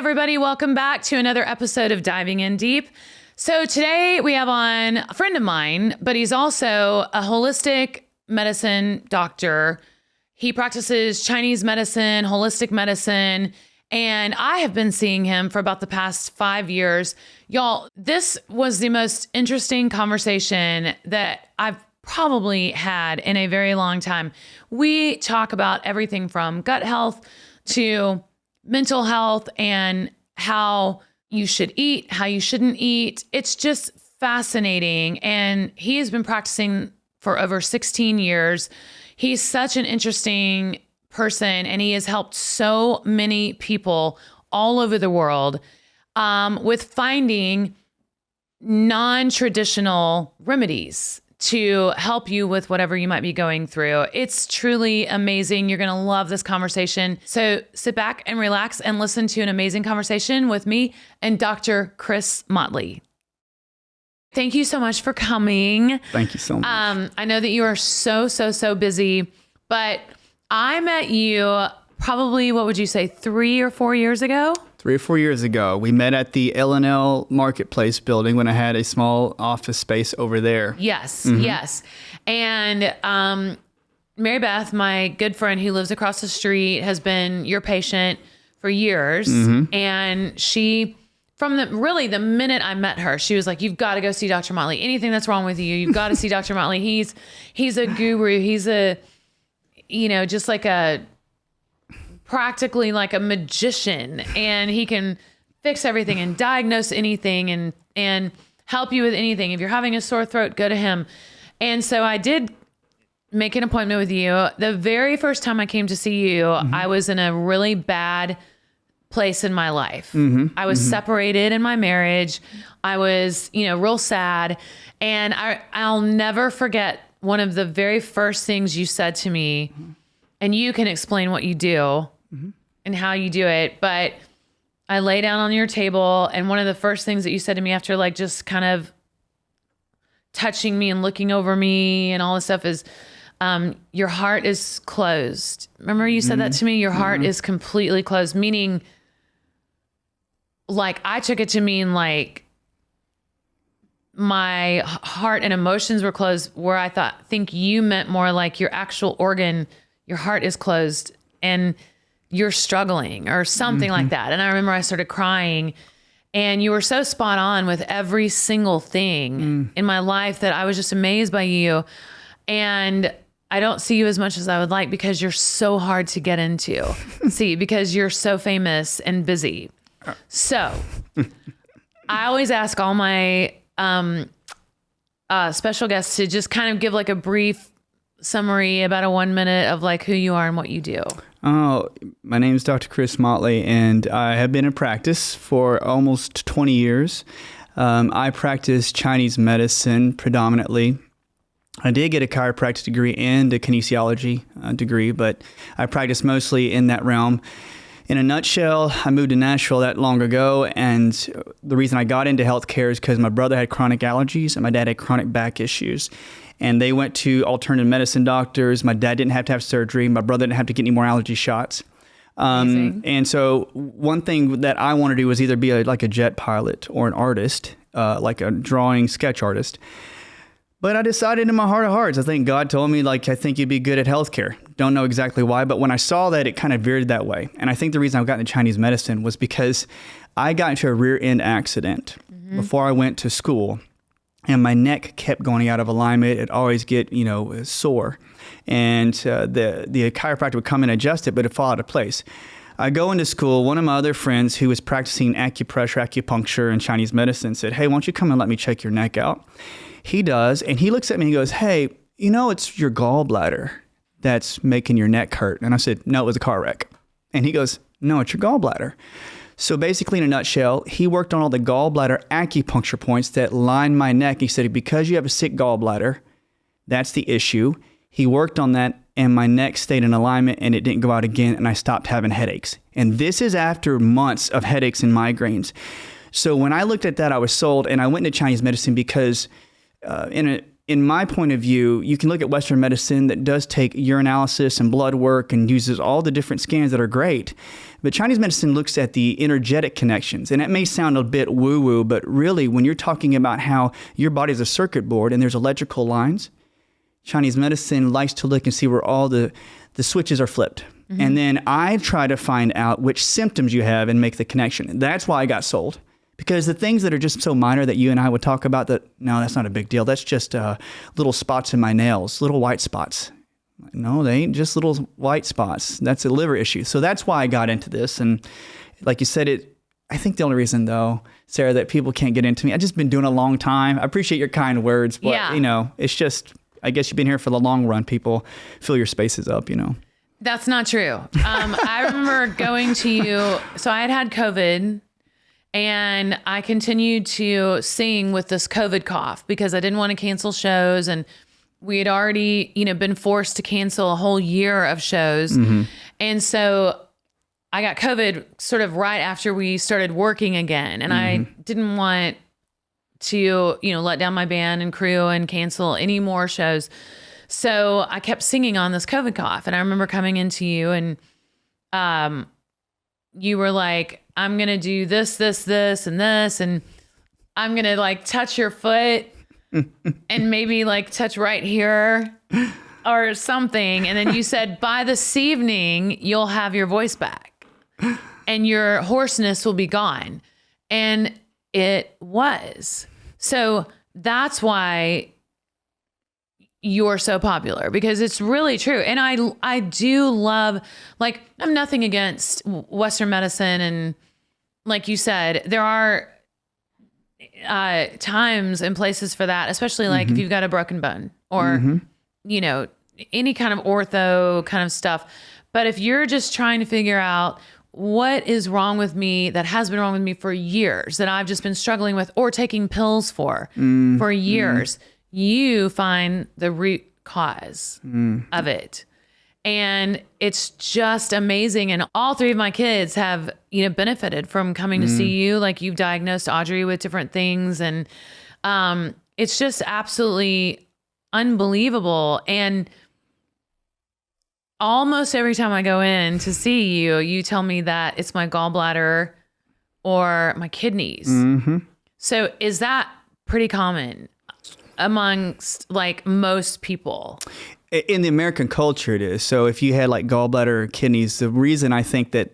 everybody. Welcome back to another episode of Diving In Deep. So today we have on a friend of mine, but he's also a holistic medicine doctor. He practices Chinese medicine, holistic medicine, and I have been seeing him for about the past 5 years. Y'all, this was the most interesting conversation that I've probably had in a very long time. We talk about everything from gut health to mental health and how you should eat, how you shouldn't eat. It's just fascinating. And he has been practicing for over 16 years. He's such an interesting person, and he has helped so many people all over the world with finding non-traditional remedies to help you with whatever you might be going through. It's truly amazing. You're going to love this conversation. So sit back and relax and listen to an amazing conversation with me and Dr. Chris Motley. Thank you so much for coming. Thank you so much. I know that you are so busy, but I met you probably, what would you say, 3 or 4 years ago? 3 or 4 years ago, we met at the L&L Marketplace building when I had a small office space over there. Yes. And Mary Beth, my good friend who lives across the street, has been your patient for years. And she, from the minute I met her, she was like, you've got to go see Dr. Motley. Anything that's wrong with you, you've got to see Dr. Motley. He's a guru. He's just like practically like a magician, and he can fix everything and diagnose anything and help you with anything. If you're having a sore throat, go to him. And so I did make an appointment with you. The very first time I came to see you, I was in a really bad place in my life. I was separated in my marriage. I was, real sad. And I'll never forget one of the very first things you said to me, and you can explain what you do and how you do it. But I lay down on your table, and one of the first things that you said to me after like just kind of touching me and looking over me and all this stuff is, your heart is closed. Remember you said that to me? Your heart is completely closed, meaning like I took it to mean like my heart and emotions were closed, where I think you meant more like your actual organ, your heart is closed and you're struggling or something like that. And I remember I started crying, and you were so spot on with every single thing in my life that I was just amazed by you. And I don't see you as much as I would like because you're so hard to get into. Because you're so famous and busy. So I always ask all my special guests to just kind of give like a brief summary, about a 1 minute of like who you are and what you do. Oh, my name is Dr. Chris Motley, and I have been in practice for almost 20 years. I practice Chinese medicine predominantly. I did get a chiropractic degree and a kinesiology degree, but I practice mostly in that realm. In a nutshell, I moved to Nashville that long ago, and the reason I got into healthcare is because my brother had chronic allergies and my dad had chronic back issues. And they went to alternative medicine doctors. My dad didn't have to have surgery. My brother didn't have to get any more allergy shots. And so one thing that I want to do was either be like a jet pilot or an artist, like a drawing sketch artist. But I decided in my heart of hearts, I think God told me, I think you'd be good at healthcare. Don't know exactly why, but when I saw that, it kind of veered that way. And I think the reason I got into Chinese medicine was because I got into a rear end accident before I went to school. And my neck kept going out of alignment. It'd always get, sore. And the chiropractor would come and adjust it, but it'd fall out of place. I go into school. One of my other friends who was practicing acupressure, acupuncture, and Chinese medicine said, hey, why don't you come and let me check your neck out? He does. And he looks at me and he goes, hey, it's your gallbladder that's making your neck hurt. And I said, no, it was a car wreck. And he goes, no, it's your gallbladder. So basically, in a nutshell, he worked on all the gallbladder acupuncture points that line my neck. He said, because you have a sick gallbladder, that's the issue. He worked on that, and my neck stayed in alignment, and it didn't go out again, and I stopped having headaches. And this is after months of headaches and migraines. So when I looked at that, I was sold, and I went into Chinese medicine because in in my point of view, you can look at Western medicine that does take urinalysis and blood work and uses all the different scans that are great. But Chinese medicine looks at the energetic connections. And it may sound a bit woo-woo, but really when you're talking about how your body is a circuit board and there's electrical lines, Chinese medicine likes to look and see where all the switches are flipped. Mm-hmm. And then I try to find out which symptoms you have and make the connection. That's why I got sold. Because the things that are just so minor that you and I would talk about, that, no, that's not a big deal. That's just little spots in my nails, little white spots. No, they ain't just little white spots. That's a liver issue. So that's why I got into this. And like you said, I think the only reason, though, Sarah, that people can't get into me, I've just been doing it a long time. I appreciate your kind words, but, it's just, I guess you've been here for the long run. People fill your spaces up, That's not true. I remember going to you. So I had COVID. And I continued to sing with this COVID cough because I didn't want to cancel shows. And we had already, been forced to cancel a whole year of shows. Mm-hmm. And so I got COVID sort of right after we started working again. And I didn't want to, let down my band and crew and cancel any more shows. So I kept singing on this COVID cough. And I remember coming into you and you were like, I'm going to do this, and this, and I'm going to touch your foot and maybe touch right here or something. And then you said, by this evening, you'll have your voice back and your hoarseness will be gone. And it was. So that's why you're so popular, because it's really true. And I do love, I'm nothing against Western medicine. And like you said, there are times and places for that, especially if you've got a broken bone or, any kind of ortho kind of stuff. But if you're just trying to figure out what is wrong with me that has been wrong with me for years, that I've just been struggling with or taking pills for years, you find the root cause of it. And it's just amazing. And all three of my kids have, benefited from coming to see you. You've diagnosed Audrey with different things. And it's just absolutely unbelievable. And almost every time I go in to see you, you tell me that it's my gallbladder or my kidneys. Mm-hmm. So is that pretty common amongst most people? In the American culture, it is. So if you had gallbladder or kidneys, the reason I think that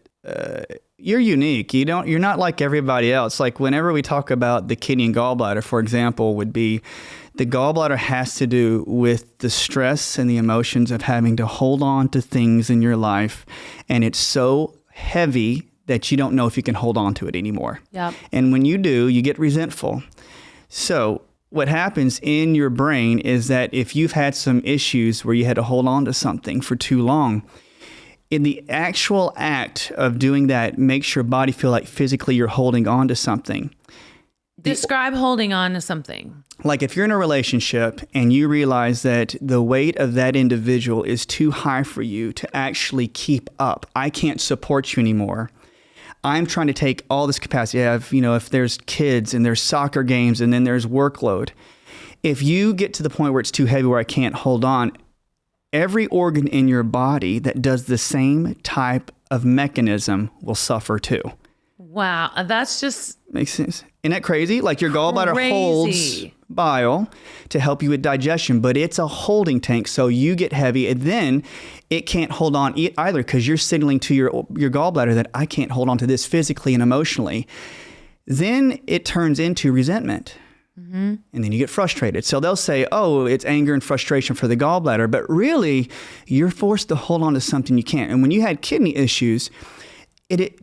you're unique, you're not like everybody else. Whenever we talk about the kidney and gallbladder, for example, would be the gallbladder has to do with the stress and the emotions of having to hold on to things in your life. And it's so heavy that you don't know if you can hold on to it anymore. Yep. And when you do, you get resentful. So what happens in your brain is that if you've had some issues where you had to hold on to something for too long, in the actual act of doing that makes your body feel like physically you're holding on to something. Describe holding on to something. If you're in a relationship and you realize that the weight of that individual is too high for you to actually keep up, I can't support you anymore. I'm trying to take all this capacity I have, if there's kids and there's soccer games and then there's workload. If you get to the point where it's too heavy where I can't hold on, every organ in your body that does the same type of mechanism will suffer too. Wow. That's just... Makes sense. Isn't that crazy? Your gallbladder holds bile to help you with digestion, but it's a holding tank. So you get heavy and then it can't hold on either because you're signaling to your gallbladder that I can't hold on to this physically and emotionally. Then it turns into resentment. Mm-hmm. And then you get frustrated. So they'll say, oh, it's anger and frustration for the gallbladder, but really you're forced to hold on to something you can't. And when you had kidney issues,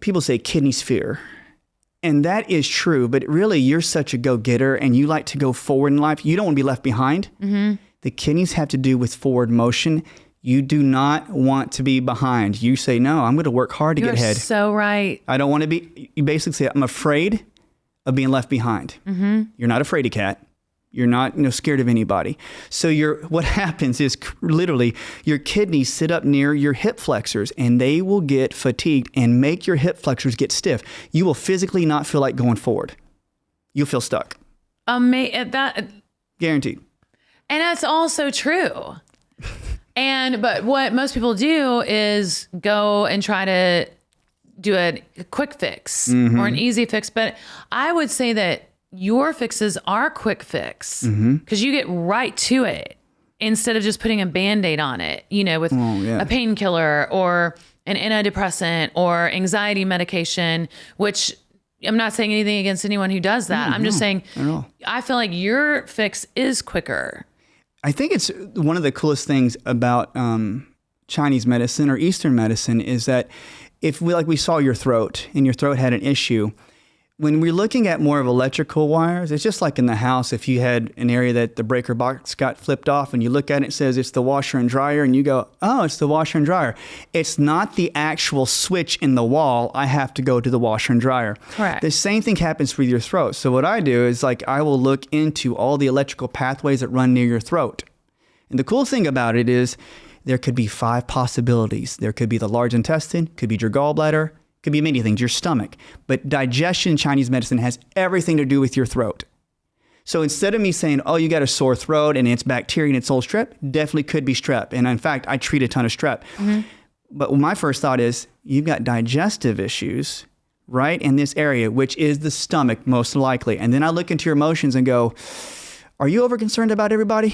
people say kidney sphere. And that is true, but really you're such a go-getter and you like to go forward in life. You don't want to be left behind. Mm-hmm. The kidneys have to do with forward motion. You do not want to be behind. You say, no, I'm going to work hard to get ahead. You're so right. I don't want to be, you basically say, I'm afraid of being left behind. Mm-hmm. You're not afraid of cat. You're not scared of anybody. So what happens is literally your kidneys sit up near your hip flexors and they will get fatigued and make your hip flexors get stiff. You will physically not feel like going forward. You'll feel stuck. That Guaranteed. And that's also true. But what most people do is go and try to do a quick fix or an easy fix. But I would say that your fixes are quick fix because you get right to it instead of just putting a Band-Aid on it, with a painkiller or an antidepressant or anxiety medication, which I'm not saying anything against anyone who does that. I'm just saying, I feel like your fix is quicker. I think it's one of the coolest things about Chinese medicine or Eastern medicine is that if we saw your throat and your throat had an issue, when we're looking at more of electrical wires, it's just like in the house. If you had an area that the breaker box got flipped off and you look at it, it says it's the washer and dryer and you go, oh, it's the washer and dryer. It's not the actual switch in the wall. I have to go to the washer and dryer. Correct. The same thing happens with your throat. So what I do is I will look into all the electrical pathways that run near your throat. And the cool thing about it is there could be 5 possibilities. There could be the large intestine, could be your gallbladder, could be many things, your stomach. But digestion in Chinese medicine has everything to do with your throat. So instead of me saying, oh, you got a sore throat and it's bacteria and it's all strep, definitely could be strep. And in fact, I treat a ton of strep. But my first thought is, you've got digestive issues right in this area, which is the stomach most likely. And then I look into your emotions and go, are you over concerned about everybody?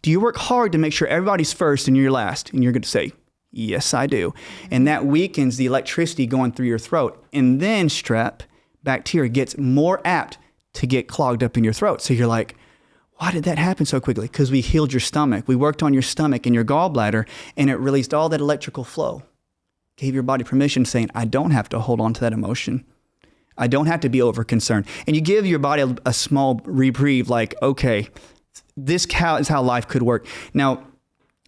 Do you work hard to make sure everybody's first and you're last? And you're going to say, yes, I do. And that weakens the electricity going through your throat. And then strep bacteria gets more apt to get clogged up in your throat. So you're like, why did that happen so quickly? Because we healed your stomach. We worked on your stomach and your gallbladder, and it released all that electrical flow. Gave your body permission, saying, I don't have to hold on to that emotion. I don't have to be over concerned. And you give your body a small reprieve, like, okay, this is how life could work. Now,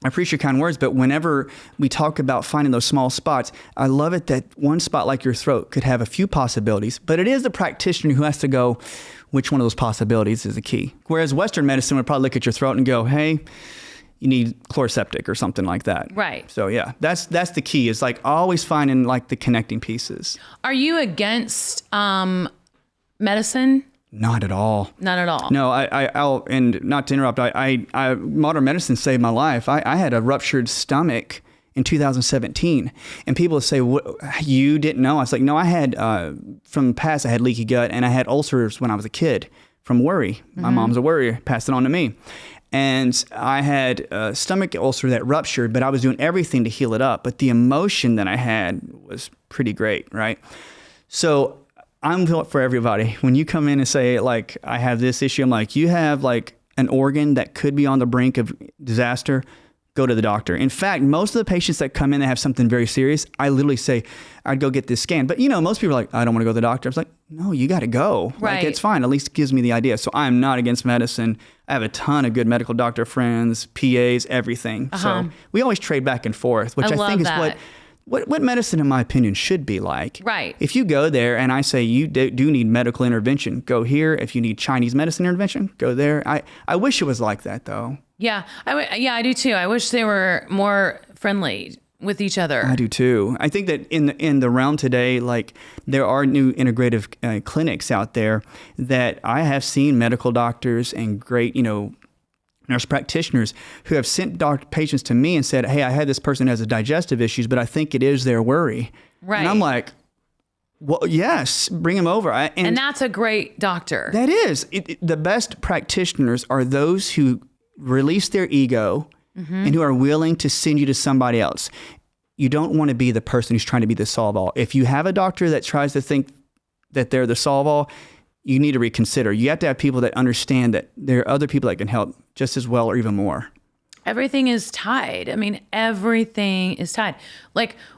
I appreciate your kind words, but whenever we talk about finding those small spots, I love it that one spot like your throat could have a few possibilities, but it is the practitioner who has to go, which one of those possibilities is the key. Whereas Western medicine would probably look at your throat and go, hey, you need chloroseptic or something like that. Right. So yeah, that's the key, is always finding the connecting pieces. Are you against medicine? Not at all. Not at all. No, I'll, and not to interrupt, modern medicine saved my life. I had a ruptured stomach in 2017, and people say, you didn't know? I was like, no, I had, from the past, I had leaky gut, and I had ulcers when I was a kid from worry. My mom's a worrier, passed it on to me. And I had a stomach ulcer that ruptured, but I was doing everything to heal it up. But the emotion that I had was pretty great, right? So I'm for everybody. When you come in and say, I have this issue, I'm like, you have an organ that could be on the brink of disaster, go to the doctor. In fact, most of the patients that come in that have something very serious, I literally say, I'd go get this scan. But most people are like, I don't want to go to the doctor. I was like, no, you got to go. Right. It's fine. At least it gives me the idea. So I'm not against medicine. I have a ton of good medical doctor friends, PAs, everything. So we always trade back and forth, which I think is what medicine, in my opinion, should be like. Right. If you go there and I say you do need medical intervention, go here. If you need Chinese medicine intervention, go there. I wish it was like that, though. Yeah, I do too. I wish they were more friendly with each other. I do too. I think that in the realm today, there are new integrative clinics out there that I have seen medical doctors and great, nurse practitioners who have sent patients to me and said, hey, I had this person who has digestive issues, but I think it is their worry. Right. And I'm like, well, yes, bring them over. And that's a great doctor. That is. The best practitioners are those who release their ego and who are willing to send you to somebody else. You don't want to be the person who's trying to be the solve-all. If you have a doctor that tries to think that they're the solve-all, you need to reconsider. You have to have people that understand that there are other people that can help just as well or even more. Everything is tied. I mean, everything is tied.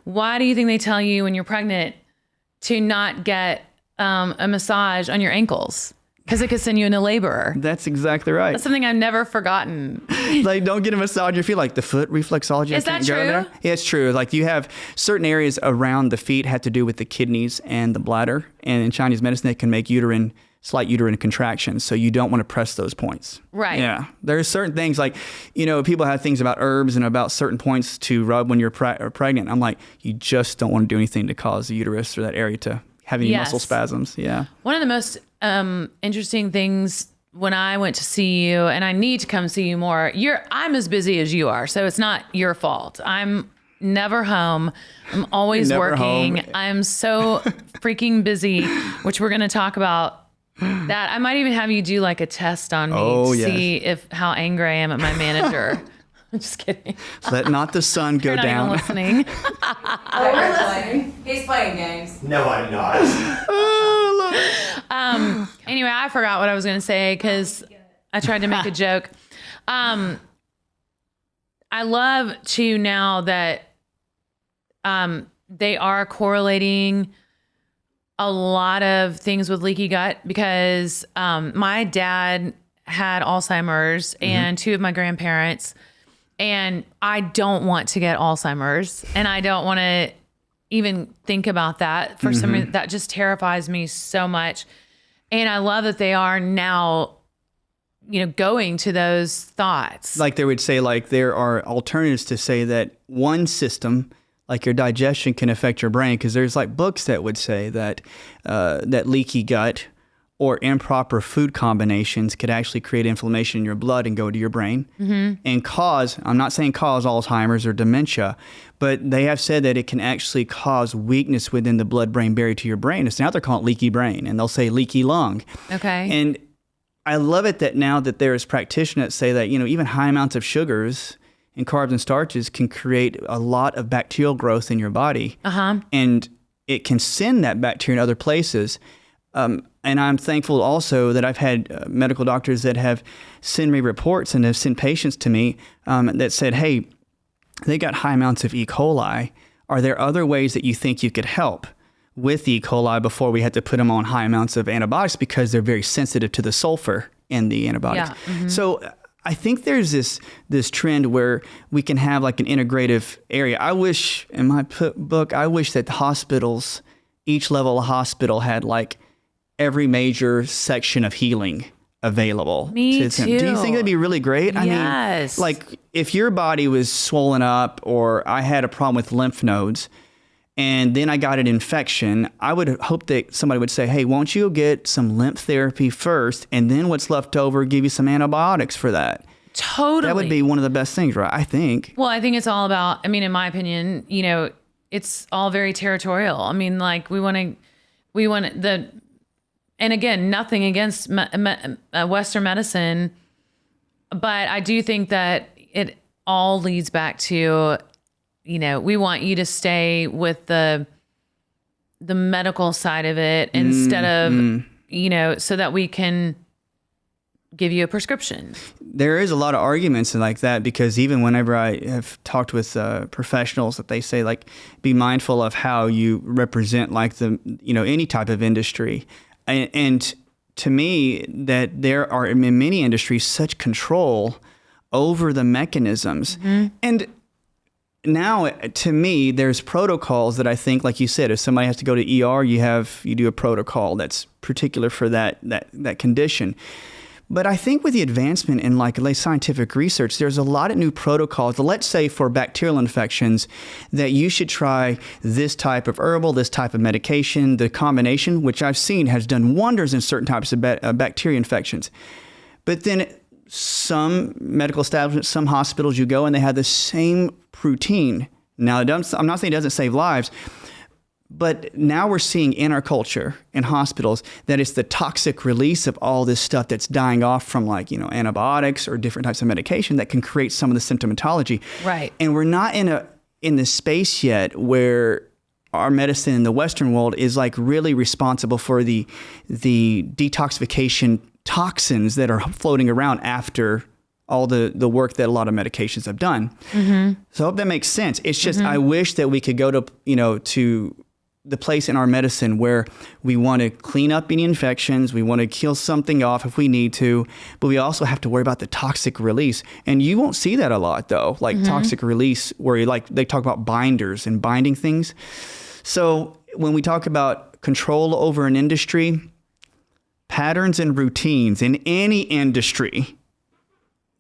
Why do you think they tell you when you're pregnant to not get a massage on your ankles? Because it could send you into labor. That's exactly right. That's something I've never forgotten. Don't get a massage on your feet, the foot reflexology. Is that true? There. Yeah, it's true. You have certain areas around the feet have to do with the kidneys and the bladder. And in Chinese medicine, they can make slight uterine contractions. So you don't want to press those points. Right. Yeah. There's certain things people have things about herbs and about certain points to rub when you're pregnant. I'm like, you just don't want to do anything to cause the uterus or that area to have any muscle spasms. Yeah. One of the most interesting things when I went to see you, and I need to come see you more, I'm as busy as you are. So it's not your fault. I'm never home. I'm always working. Home. I'm so freaking busy, which we're going to talk about that. I might even have you do like a test on me to see how angry I am at my manager. I'm just kidding. Let not the sun go You're down. not even listening. We're listening. He's playing games. No, I'm not. Anyway, I forgot what I was going to say because I tried to make a joke. I love too now that they are correlating a lot of things with leaky gut because my dad had Alzheimer's and two of my grandparents, and I don't want to get Alzheimer's, and I don't want to even think about that for some reason. That just terrifies me so much. And I love that they are now, going to those thoughts. Like they would say, like there are alternatives to say that one system, like your digestion, can affect your brain. Because there's like books that would say that that leaky gut or improper food combinations could actually create inflammation in your blood and go to your brain and cause, I'm not saying cause Alzheimer's or dementia, but they have said that it can actually cause weakness within the blood-brain barrier to your brain. It's now they're calling it leaky brain, and they'll say leaky lung. Okay. And I love it that now that there's practitioners that say that, even high amounts of sugars and carbs and starches can create a lot of bacterial growth in your body. And it can send that bacteria in other places. And I'm thankful also that I've had medical doctors that have sent me reports and have sent patients to me that said, hey, they got high amounts of E. coli. Are there other ways that you think you could help with E. coli before we had to put them on high amounts of antibiotics because they're very sensitive to the sulfur in the antibiotics? Yeah. So I think there's this trend where we can have like an integrative area. I wish, in my book, I wish that the hospitals, each level of hospital had like every major section of healing available. Me to them. too. Do you think that'd be really great? I Yes. mean, like if your body was swollen up or I had a problem with lymph nodes and then I got an infection, I would hope that somebody would say, hey, won't you get some lymph therapy first and then what's left over, give you some antibiotics for that. Totally. That would be one of the best things, right? I think. Well, I think it's all about, in my opinion, it's all very territorial. I mean, like we want and again, nothing against Western medicine, but I do think that it all leads back to, we want you to stay with the medical side of it instead of, so that we can give you a prescription. There is a lot of arguments like that because even whenever I have talked with professionals that they say like, be mindful of how you represent like any type of industry. And to me, that there are in many industries such control over the mechanisms. And now, to me, there's protocols that I think, like you said, if somebody has to go to ER, you do a protocol that's particular for that condition. But I think with the advancement in like scientific research, there's a lot of new protocols. Let's say for bacterial infections that you should try this type of herbal, this type of medication, the combination, which I've seen has done wonders in certain types of bacteria infections. But then some medical establishments, some hospitals you go and they have the same routine. Now, I'm not saying it doesn't save lives, but now we're seeing in our culture, in hospitals, that it's the toxic release of all this stuff that's dying off from like, antibiotics or different types of medication that can create some of the symptomatology. Right. And we're not in the space yet where our medicine in the Western world is like really responsible for the detoxification toxins that are floating around after all the work that a lot of medications have done. So I hope that makes sense. It's just, I wish that we could go to the place in our medicine where we want to clean up any infections, we want to kill something off if we need to, but we also have to worry about the toxic release. And you won't see that a lot though, like toxic release where they talk about binders and binding things. So when we talk about control over an industry, patterns and routines in any industry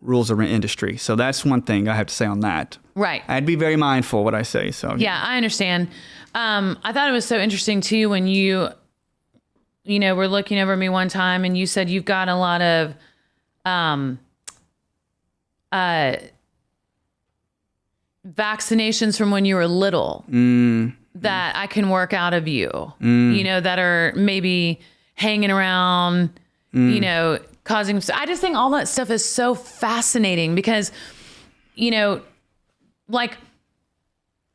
rules of an industry. So that's one thing I have to say on that. Right. I'd be very mindful what I say. So yeah, I understand. I thought it was so interesting too when you were looking over me one time and you said you've got a lot of vaccinations from when you were little that I can work out of you, that are maybe hanging around, causing. I just think all that stuff is so fascinating because, like,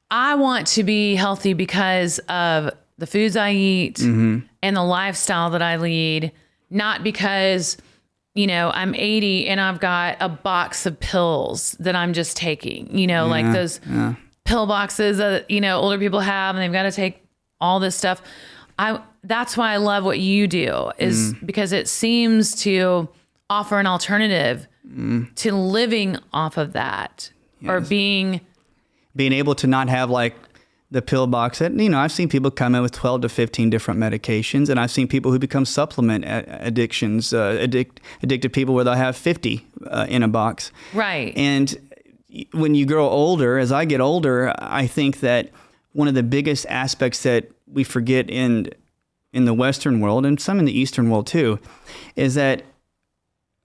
I want to be healthy because of the foods I eat and the lifestyle that I lead, not because, I'm 80 and I've got a box of pills that I'm just taking, like those pill boxes that, older people have, and they've got to take all this stuff. That's why I love what you do, is because it seems to offer an alternative to living off of that or being able to not have like the pill box that, I've seen people come in with 12 to 15 different medications, and I've seen people who become supplement addicted people where they'll have 50 in a box. Right. And when you grow older, as I get older, I think that one of the biggest aspects that we forget in the Western world, and some in the Eastern world too, is that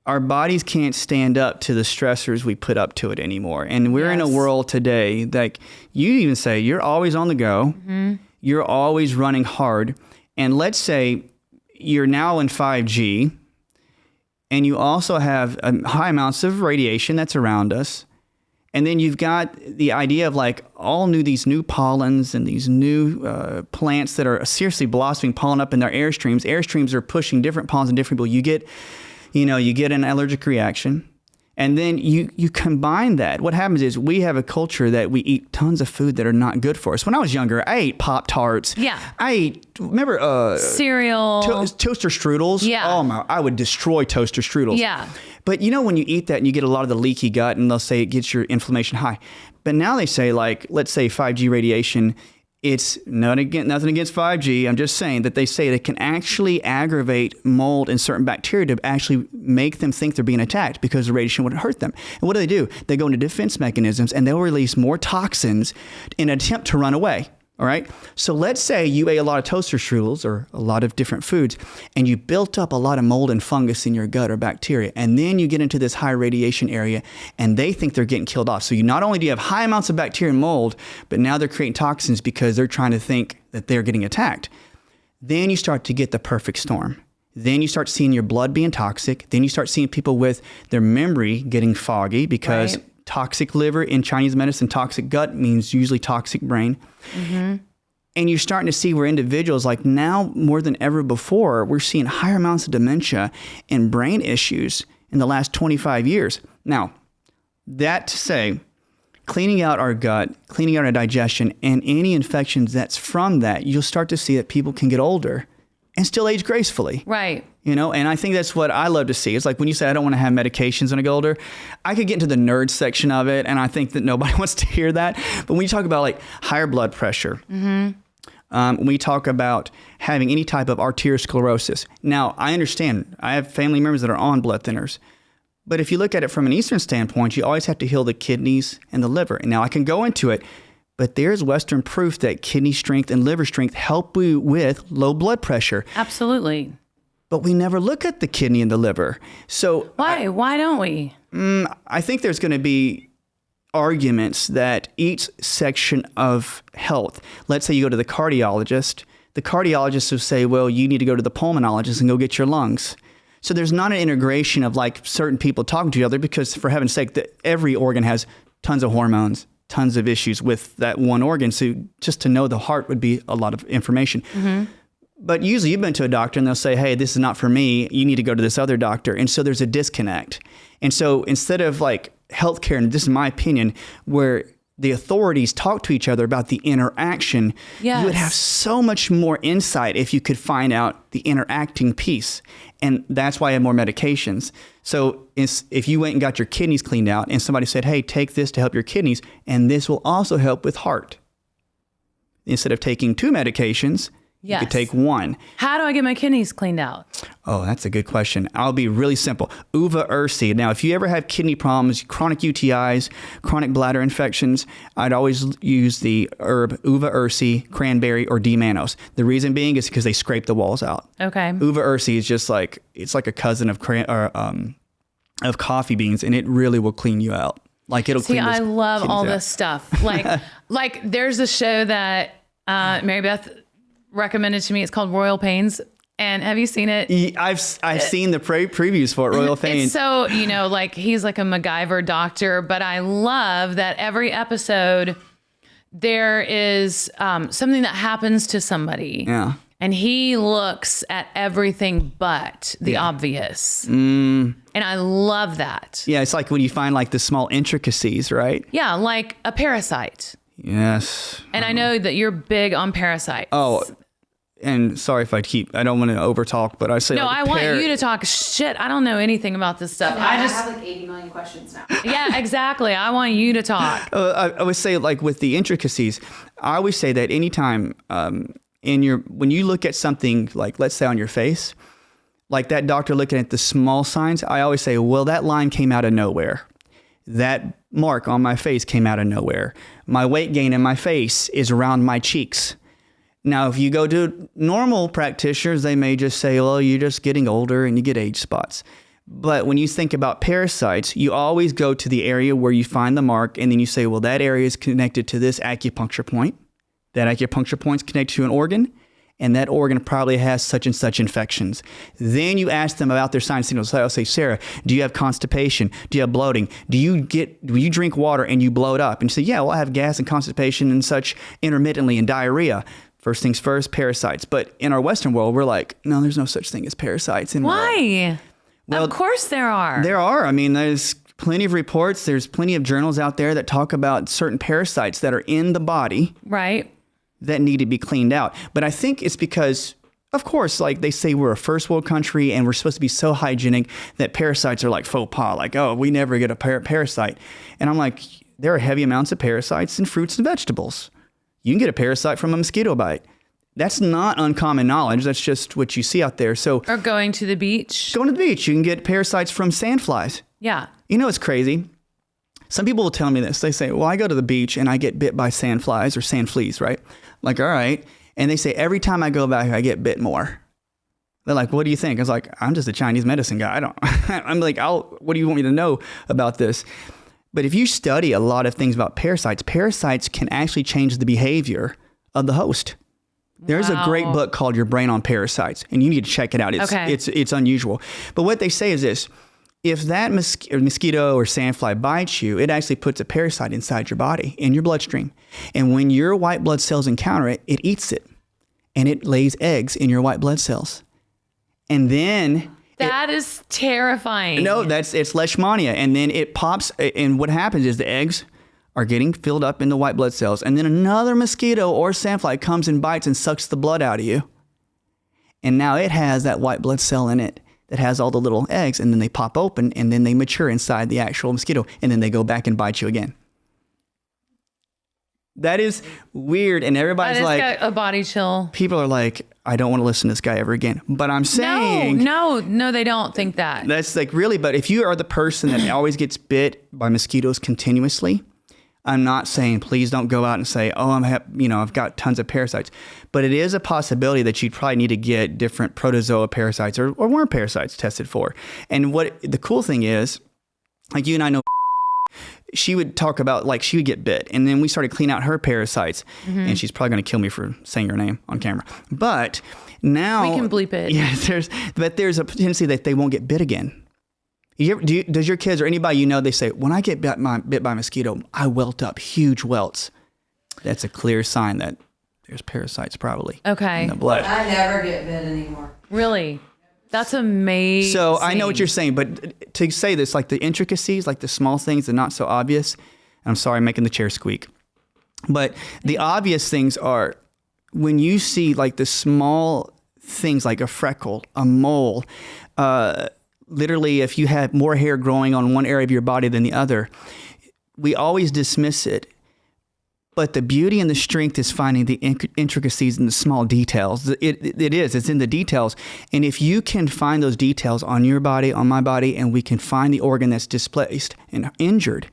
our bodies can't stand up to the stressors we put up to it anymore. And we're in a world today, like you even say, you're always on the go. You're always running hard. And let's say you're now in 5G and you also have high amounts of radiation that's around us. And then you've got the idea of like these new pollens and these new plants that are seriously blossoming pollen up in their airstreams. Airstreams are pushing different pollens in different people. You get an allergic reaction, and then you combine that. What happens is we have a culture that we eat tons of food that are not good for us. When I was younger, I ate Pop-Tarts. Yeah. Remember cereal. Toaster strudels? Yeah. Oh, I would destroy toaster strudels. Yeah. But when you eat that and you get a lot of the leaky gut, and they'll say it gets your inflammation high. But now they say, like, let's say 5G radiation, it's nothing against 5G. I'm just saying that they say it can actually aggravate mold in certain bacteria to actually make them think they're being attacked because the radiation would hurt them. And what do? They go into defense mechanisms and they'll release more toxins in an attempt to run away. All right. So let's say you ate a lot of toaster strudels or a lot of different foods, and you built up a lot of mold and fungus in your gut or bacteria. And then you get into this high radiation area and they think they're getting killed off. So you not only do you have high amounts of bacteria and mold, but now they're creating toxins because they're trying to think that they're getting attacked. Then you start to get the perfect storm. Then you start seeing your blood being toxic. Then you start seeing people with their memory getting foggy because toxic liver in Chinese medicine, toxic gut means usually toxic brain. And you're starting to see where individuals, like now more than ever before, we're seeing higher amounts of dementia and brain issues in the last 25 years. Now, that to say, cleaning out our gut, cleaning out our digestion, and any infections that's from that, you'll start to see that people can get older and still age gracefully. Right. And I think that's what I love to see. It's like when you say, I don't want to have medications when I get older, I could get into the nerd section of it, and I think that nobody wants to hear that. But when you talk about like higher blood pressure, when we talk about having any type of arteriosclerosis. Now, I understand. I have family members that are on blood thinners. But if you look at it from an Eastern standpoint, you always have to heal the kidneys and the liver. And now I can go into it, but there's Western proof that kidney strength and liver strength help you with low blood pressure. Absolutely. But we never look at the kidney and the liver. So why don't we? I think there's going to be arguments that each section of health, let's say you go to the cardiologist will say, well, you need to go to the pulmonologist and go get your lungs. So there's not an integration of like certain people talking to each other because, for heaven's sake, every organ has tons of hormones, tons of issues with that one organ. So just to know the heart would be a lot of information. But usually you've been to a doctor and they'll say, hey, this is not for me. You need to go to this other doctor. And so there's a disconnect. And so instead of like healthcare, and this is my opinion, where the authorities talk to each other about the interaction, you would have so much more insight if you could find out the interacting piece. And that's why I have more medications. So if you went and got your kidneys cleaned out and somebody said, hey, take this to help your kidneys, and this will also help with heart. Instead of taking 2 medications, You could take one. How do I get my kidneys cleaned out? Oh, that's a good question. I'll be really simple. Uva ursi. Now, if you ever have kidney problems, chronic UTIs, chronic bladder infections, I'd always use the herb Uva ursi, cranberry, or D-mannose. The reason being is because they scrape the walls out. Okay. Uva ursi is just like, it's like a cousin of coffee beans, and it really will clean you out. Like it'll clean. See, I love all this stuff. Like there's a show that Mary Beth recommended to me. It's called Royal Pains. And have you seen it? I've seen the previews for it, Royal Pains. It's so, like he's like a MacGyver doctor, but I love that every episode there is something that happens to somebody. Yeah. And he looks at everything but the obvious. And I love that. Yeah, it's like when you find like the small intricacies, right? Yeah, like a parasite. Yes. And I know that you're big on parasites. Oh, and sorry if I don't want to overtalk, but I say no, I want you to talk shit. I don't know anything about this stuff. I have like 80 million questions now. Yeah, exactly. I want you to talk. I would say like with the intricacies, I always say that anytime when you look at something like, let's say on your face, like that doctor looking at the small signs, I always say, well, that line came out of nowhere. That mark on my face came out of nowhere. My weight gain in my face is around my cheeks. Now, if you go to normal practitioners, they may just say, well, you're just getting older and you get age spots. But when you think about parasites, you always go to the area where you find the mark, and then you say, well, that area is connected to this acupuncture point. That acupuncture point is connected to an organ, and that organ probably has such and such infections. Then you ask them about their signs and signals. So I'll say, Sarah, do you have constipation? Do you have bloating? Do you drink water and you bloat up? And you say, yeah, well, I have gas and constipation and such intermittently and diarrhea. First things first, parasites. But in our Western world, we're like, no, there's no such thing as parasites. And why? Well, of course there are. There are. I mean, there's plenty of reports. There's plenty of journals out there that talk about certain parasites that are in the body. Right. That need to be cleaned out. But I think it's because, of course, like they say we're a first world country and we're supposed to be so hygienic that parasites are like faux pas. Like, oh, we never get a parasite. And I'm like, there are heavy amounts of parasites in fruits and vegetables. You can get a parasite from a mosquito bite. That's not uncommon knowledge. That's just what you see out there. So, or going to the beach. Going to the beach, you can get parasites from sandflies. Yeah. You know, it's crazy. Some people will tell me this. They say, well, I go to the beach and I get bit by sandflies or sand fleas, right? Like, all right. And they say, every time I go back, I get bit more. They're like, what do you think? I was like, I'm just a Chinese medicine guy. I'm like, what do you want me to know about this? But if you study a lot of things about parasites can actually change the behavior of the host. There's a great book called Your Brain on Parasites, and you need to check it out. It's unusual. But what they say is this. If that mosquito or sandfly bites you, it actually puts a parasite inside your body, in your bloodstream. And when your white blood cells encounter it, it eats it. And it lays eggs in your white blood cells. And then... That is terrifying. No, it's leishmania. And then it pops, and what happens is the eggs are getting filled up in the white blood cells. And then another mosquito or sandfly comes and bites and sucks the blood out of you. And now it has that white blood cell in it that has all the little eggs, and then they pop open, and then they mature inside the actual mosquito, and then they go back and bite you again. That is weird, and everybody's like... got a body chill. People are like, I don't want to listen to this guy ever again. But I'm saying... No, they don't think that. That's like, really, but if you are the person that always gets bit by mosquitoes continuously, I'm not saying please don't go out and say, oh, I've got tons of parasites. But it is a possibility that you'd probably need to get different protozoa parasites or worm parasites tested for. And what the cool thing is, like you and I know, she would talk about, like, she would get bit. And then we started cleaning out her parasites. Mm-hmm. And she's probably going to kill me for saying her name on camera. But now... We can bleep it. Yeah, there's a tendency that they won't get bit again. Does your kids or anybody you know, they say, when I get bit by a mosquito, I welt up huge welts. That's a clear sign that there's parasites probably in the blood. I never get bit anymore. Really? That's amazing. So I know what you're saying, but to say this, like the intricacies, like the small things, the not so obvious, and I'm sorry I'm making the chair squeak, but the obvious things are when you see like the small things like a freckle, a mole, literally, if you have more hair growing on one area of your body than the other, we always dismiss it. But the beauty and the strength is finding the intricacies in the small details. It's in the details. And if you can find those details on your body, on my body, and we can find the organ that's displaced and injured,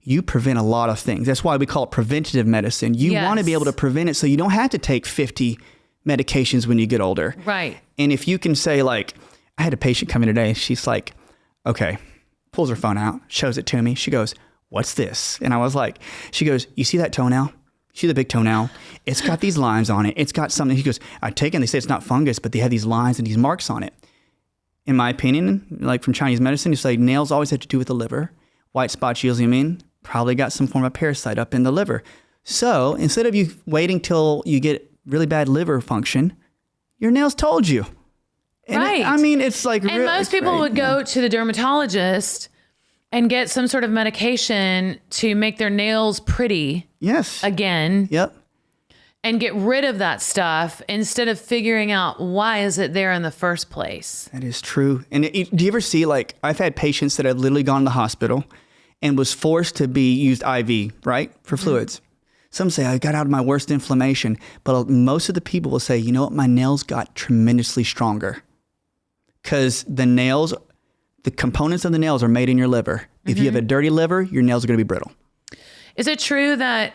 you prevent a lot of things. That's why we call it preventative medicine. You want to be able to prevent it so you don't have to take 50 medications when you get older. Right. And if you can say, like, I had a patient come in today. She's like, okay, pulls her phone out, shows it to me. She goes, what's this? And I was like, she goes, you see that toenail? See the big toenail? It's got these lines on it. It's got something. He goes, I take it and they say it's not fungus, but they have these lines and these marks on it. In my opinion, like from Chinese medicine, you say nails always have to do with the liver. White spots usually mean probably got some form of parasite up in the liver. So instead of you waiting till you get really bad liver function, your nails told you. And right. It's like, and most people would go to the dermatologist and get some sort of medication to make their nails pretty. Yes. Again. Yep. And get rid of that stuff instead of figuring out why is it there in the first place. That is true. And do you ever see, like, I've had patients that have literally gone to the hospital and was forced to be used IV, right, for fluids. Some say, I got out of my worst inflammation. But most of the people will say, you know what, my nails got tremendously stronger. Because the components of the nails are made in your liver. If you have a dirty liver, your nails are going to be brittle. Is it true that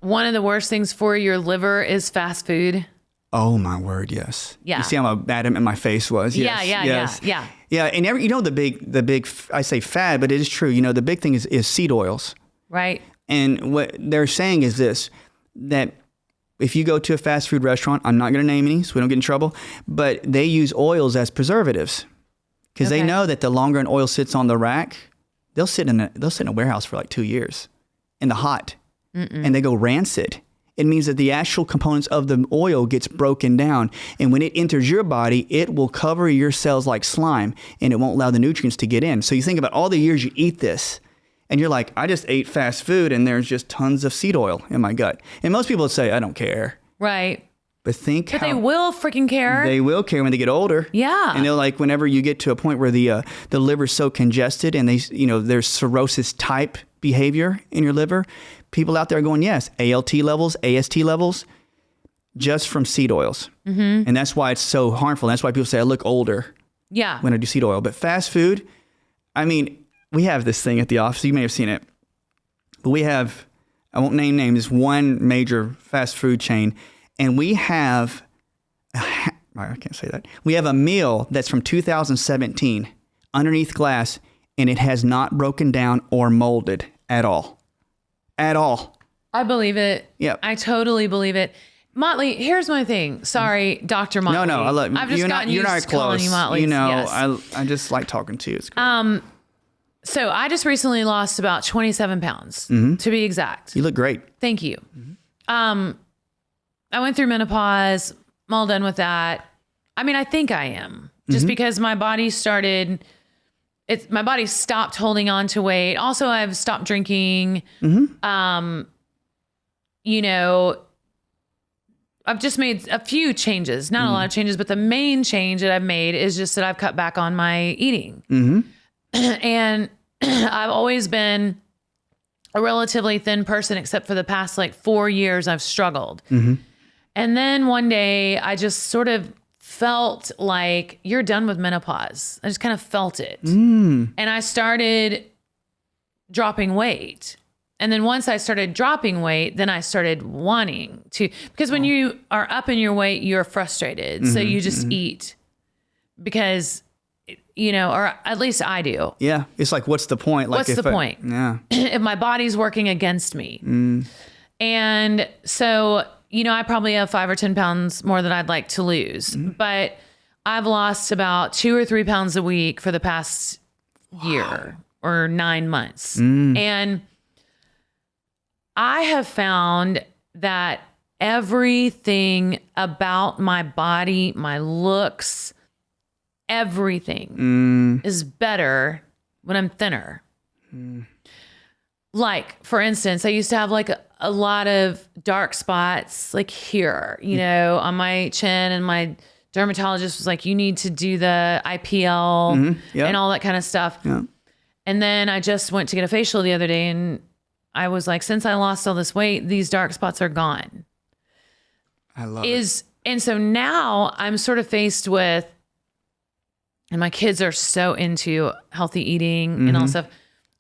one of the worst things for your liver is fast food? Oh my word, yes. Yeah. You see how adamant my face was? Yes, Yeah. Yeah, and the big, I say fad, but it is true. You know, the big thing is seed oils. Right. And what they're saying is this, that if you go to a fast food restaurant, I'm not going to name any so we don't get in trouble, but they use oils as preservatives because they know that the longer an oil sits on the rack, they'll sit in a warehouse for like 2 years in the hot and they go rancid. It means that the actual components of the oil gets broken down. And when it enters your body, it will cover your cells like slime and it won't allow the nutrients to get in. So you think about all the years you eat this and you're like, I just ate fast food and there's just tons of seed oil in my gut. And most people would say, I don't care. Right. But But they will freaking care. They will care when they get older. Yeah. And they're like, whenever you get to a point where the liver's so congested and there's cirrhosis type behavior in your liver, people out there are going, yes, ALT levels, AST levels, just from seed oils. Mm-hmm. And that's why it's so harmful. That's why people say I look older when I do seed oil. But fast food, we have this thing at the office. You may have seen it. But we have, I won't name names, one major fast food chain. And we have, I can't say that. We have a meal that's from 2017 underneath glass, and it has not broken down or molded at all. At all. I believe it. Yep. I totally believe it. Motley, here's my thing. Sorry, Dr. Motley. No, I love you. I've just gotten used to calling you Motley. Yes. I just like talking to you. It's great. So I just recently lost about 27 pounds, to be exact. You look great. Thank you. I went through menopause. I'm all done with that. I think I am. Just because my body stopped holding on to weight. Also, I've stopped drinking. I've just made a few changes, not a lot of changes, but the main change that I've made is just that I've cut back on my eating. And I've always been a relatively thin person, except for the past 4 years I've struggled. And then one day I just sort of felt like you're done with menopause. I just kind of felt it. And I started dropping weight. And then once I started dropping weight, then I started wanting to, because when you are up in your weight, you're frustrated. So you just eat because, or at least I do. Yeah. It's like, what's the point? What's the point? Yeah. If my body's working against me. And so, I probably have 5 or 10 pounds more than I'd like to lose, but I've lost about 2 or 3 pounds a week for the past year or 9 months. And I have found that everything about my body, my looks, everything is better when I'm thinner. Like, for instance, I used to have a lot of dark spots here, on my chin, and my dermatologist was like, you need to do the IPL and all that kind of stuff. And then I just went to get a facial the other day, and I was like, since I lost all this weight, these dark spots are gone. I love it. And so now I'm sort of faced with, and my kids are so into healthy eating and all stuff,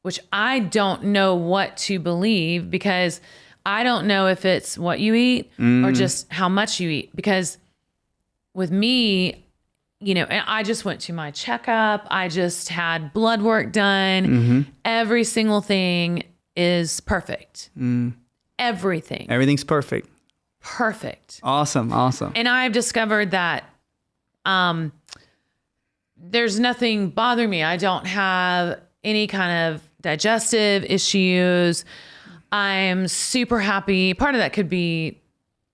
which I don't know what to believe, because I don't know if it's what you eat or just how much you eat. Because with me, you know, and I just went to my checkup. I just had blood work done. Every single thing is perfect. Everything. Everything's perfect. Perfect. Awesome. And I've discovered that there's nothing bothering me. I don't have any kind of digestive issues. I'm super happy. Part of that could be,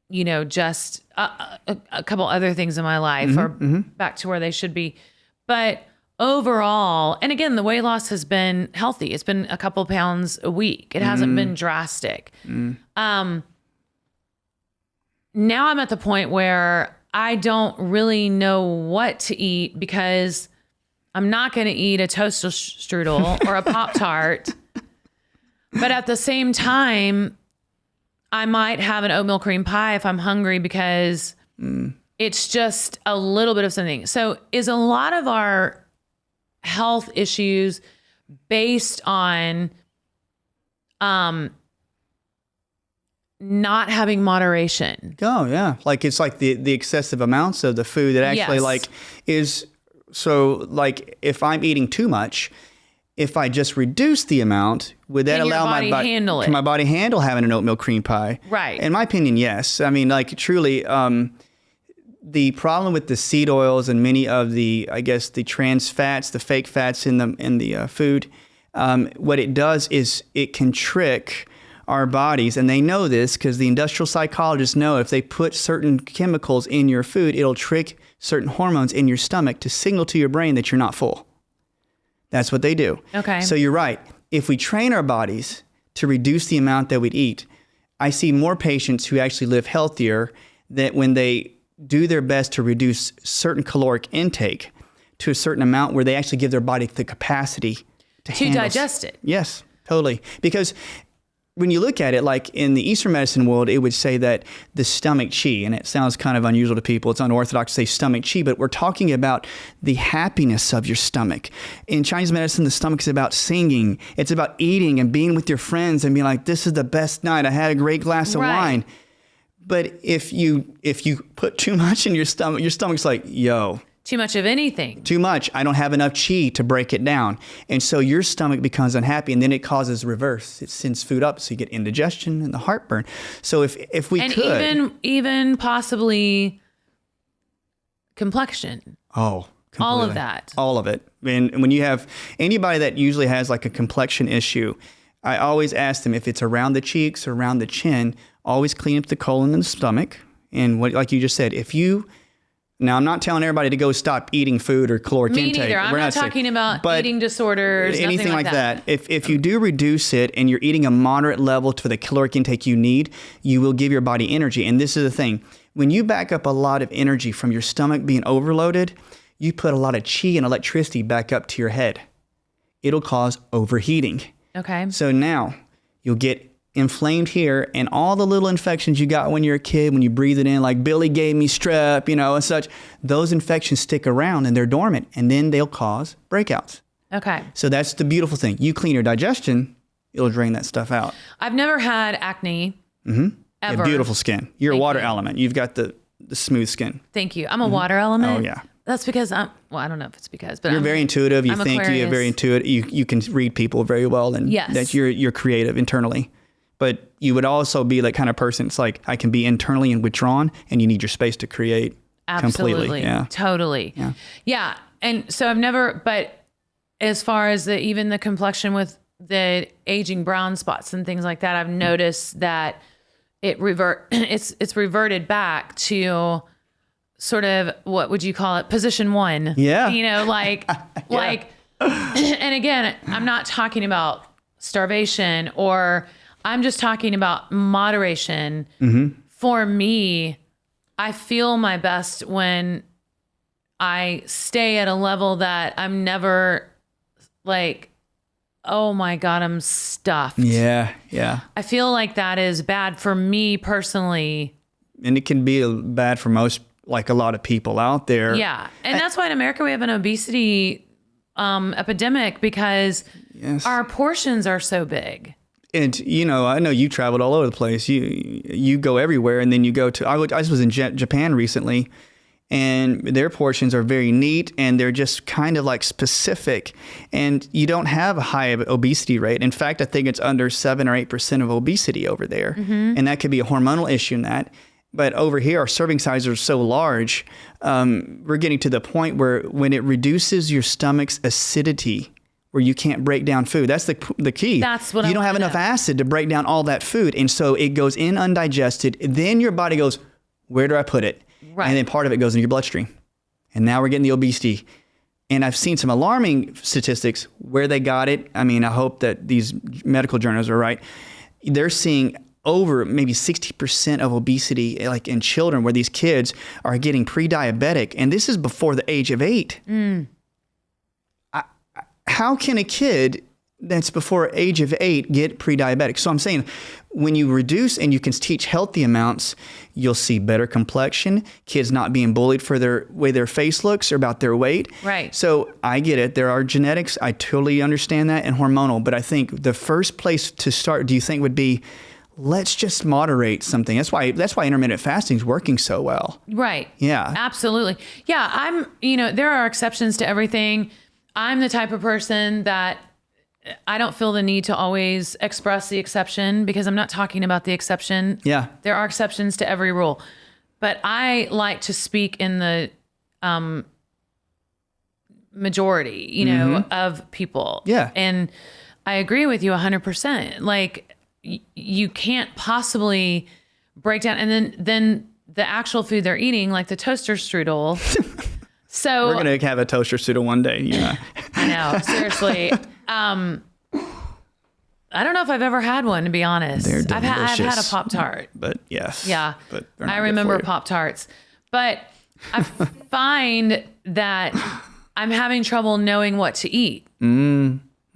you know, just a couple other things in my life are back to where they should be. But overall, and again, the weight loss has been healthy. It's been a couple pounds a week. It hasn't been drastic. Now I'm at the point where I don't really know what to eat, because I'm not going to eat a toaster strudel or a Pop-Tart. But at the same time, I might have an oatmeal cream pie if I'm hungry, because it's just a little bit of something. So is a lot of our health issues based on not having moderation? Oh yeah. Like it's like the excessive amounts of the food that actually like is, so like if I'm eating too much, if I just reduce the amount, would that Can your allow body handle it? Can my body handle having an oatmeal cream pie? Right. In my opinion, yes. I mean, like truly, the problem with the seed oils and many of the, I guess, the trans fats, the fake fats in the food, what it does is it can trick our bodies, and they know this because the industrial psychologists know if they put certain chemicals in your food, it'll trick certain hormones in your stomach to signal to your brain that you're not full. That's what they do. Okay. So you're right. If we train our bodies to reduce the amount that we'd eat, I see more patients who actually live healthier that when they do their best to reduce certain caloric intake to a certain amount where they actually give their body the capacity to handle digest it. Yes, totally. Because when you look at it, like in the Eastern medicine world, it would say that the stomach chi, and it sounds kind of unusual to people. It's unorthodox to say stomach chi, but we're talking about the happiness of your stomach. In Chinese medicine, the stomach is about singing. It's about eating and being with your friends and being like, this is the best night. I had a great glass of wine. But if you put too much in your stomach's like, yo. Too much of anything. Too much. I don't have enough chi to break it down. And so your stomach becomes unhappy, and then it causes reverse. It sends food up, so you get indigestion and the heartburn. So if we could. And even possibly complexion. Oh, completely. All of that. All of it. And when you have anybody that usually has like a complexion issue, I always ask them if it's around the cheeks or around the chin, always clean up the colon and the stomach. And what, like you just said, now, I'm not telling everybody to go stop eating food or caloric intake. Me neither. I'm not talking about eating disorders, anything like that. If you do reduce it and you're eating a moderate level to the caloric intake you need, you will give your body energy. And this is the thing. When you back up a lot of energy from your stomach being overloaded, you put a lot of chi and electricity back up to your head. It'll cause overheating. Okay. So now you'll get inflamed here, and all the little infections you got when you're a kid, when you breathe it in, like Billy gave me strep, and such, those infections stick around and they're dormant, and then they'll cause breakouts. Okay. So that's the beautiful thing. You clean your digestion, it'll drain that stuff out. I've never had acne. Ever. You have beautiful skin. You're a water element. You've got the smooth skin. Thank you. I'm a water element. Oh, yeah. That's because I don't know if it's because, but you're very intuitive. I'm Aquarius. You're very intuitive. You can read people very well, and that you're creative internally. But you would also be that kind of person. It's like, I can be internally and withdrawn, and you need your space to create. Absolutely. Completely. Yeah. Totally. Yeah. Yeah. And so I've never, but as far as even the complexion with the aging brown spots and things like that, I've noticed that it's reverted back to sort of, what would you call it? Position one. Yeah. Like, and again, I'm not talking about starvation, or I'm just talking about moderation. For me, I feel my best when I stay at a level that I'm never like oh my God, I'm stuffed. Yeah. Yeah. I feel like that is bad for me personally. And it can be bad for most, like a lot of people out there. Yeah. And that's why in America we have an obesity epidemic, because our portions are so big. And, I know you traveled all over the place. You go everywhere, and then you go to, I was in Japan recently, and their portions are very neat, and they're just kind of like specific, and you don't have a high obesity rate. In fact, I think it's under 7 or 8% of obesity over there. And that could be a hormonal issue in that. But over here, our serving sizes are so large, we're getting to the point where when it reduces your stomach's acidity, where you can't break down food. That's the key. That's what you don't have enough acid to break down all that food. And so it goes in undigested. Then your body goes, where do I put it? Right. And then part of it goes into your bloodstream. And now we're getting the obesity. And I've seen some alarming statistics where they got it. I mean, I hope that these medical journals are right. They're seeing over maybe 60% of obesity, like in children, where these kids are getting pre-diabetic. And this is before the age of 8. How can a kid that's before age of 8 get pre-diabetic? So I'm saying when you reduce and you can teach healthy amounts, you'll see better complexion, kids not being bullied for their way their face looks or about their weight. Right. So I get it. There are genetics. I totally understand that, and hormonal. But I think the first place to start, do you think, would be, let's just moderate something. That's why intermittent fasting is working so well. Right. Yeah. Absolutely. Yeah. There are exceptions to everything. I'm the type of person that I don't feel the need to always express the exception, because I'm not talking about the exception. Yeah. There are exceptions to every rule. But I like to speak in the majority, of people. Yeah. And I agree with you 100%. Like, you can't possibly break down. And then the actual food they're eating, like the toaster strudel. So we're going to have a toaster strudel one day. Yeah. I know. Seriously. I don't know if I've ever had one, to be honest. They're I've had a delicious. Pop-Tart. But yes. Yeah. But they're not I good remember for you. Pop-Tarts. But I find that I'm having trouble knowing what to eat.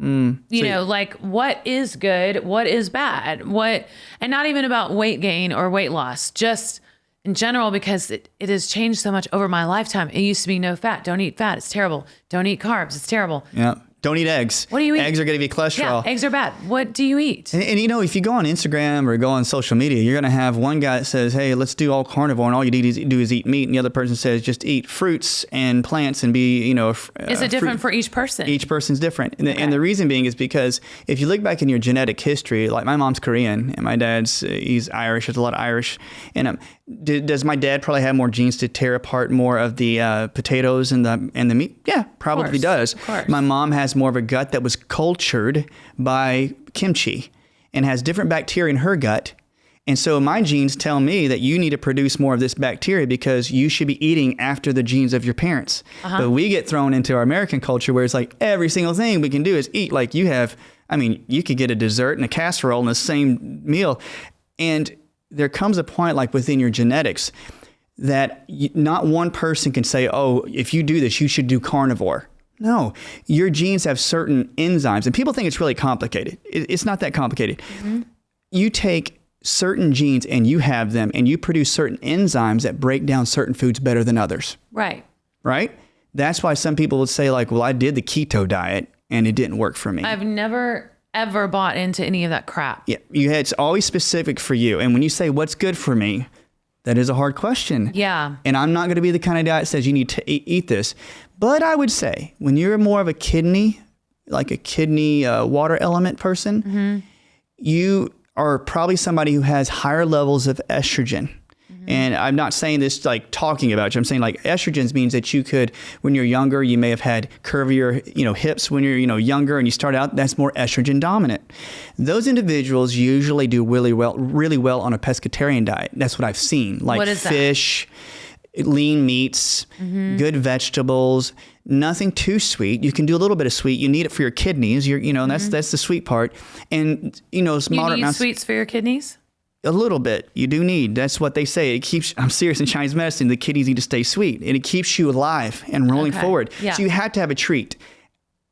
Like what is good, what is bad, and not even about weight gain or weight loss, just in general, because it has changed so much over my lifetime. It used to be no fat. Don't eat fat. It's terrible. Don't eat carbs. It's terrible. Yeah. Don't eat eggs. What do you eat? Eggs are going to be cholesterol. Yeah, eggs are bad. What do you eat? And if you go on Instagram or go on social media, you're going to have one guy that says, hey, let's do all carnivore, and all you do is eat meat. And the other person says, just eat fruits and plants and be, Is it different for each person? Each person's different. And the reason being is because if you look back in your genetic history, like my mom's Korean and my dad's, he's Irish. There's a lot of Irish. And does my dad probably have more genes to tear apart more of the potatoes and the meat? Yeah, probably does. Of course. My mom has more of a gut that was cultured by kimchi and has different bacteria in her gut. And so my genes tell me that you need to produce more of this bacteria because you should be eating after the genes of your parents. But we get thrown into our American culture where it's like every single thing we can do is eat. Like you could get a dessert and a casserole in the same meal. And there comes a point, like within your genetics, that not one person can say, oh, if you do this, you should do carnivore. No, your genes have certain enzymes, and people think it's really complicated. It's not that complicated. You take certain genes and you have them, and you produce certain enzymes that break down certain foods better than others. Right. Right? That's why some people would say, like, well, I did the keto diet and it didn't work for me. I've never ever bought into any of that crap. Yeah, it's always specific for you. And when you say what's good for me, that is a hard question. Yeah. And I'm not going to be the kind of guy that says you need to eat this. But I would say when you're more of a kidney water element person, you are probably somebody who has higher levels of estrogen. And I'm not saying this like talking about you. I'm saying like estrogens means that you could, when you're younger, you may have had curvier, hips when you're, younger and you start out, that's more estrogen dominant. Those individuals usually do really well on a pescatarian diet. That's what I've seen. Like fish, lean meats, good vegetables, nothing too sweet. You can do a little bit of sweet. You need it for your kidneys. And that's the sweet part. And, it's moderate need amounts. Sweets for your kidneys? A little bit. You do need. That's what they say. It keeps, I'm serious, in Chinese medicine, the kidneys need to stay sweet. And it keeps you alive and rolling forward. Yeah. So you have to have a treat.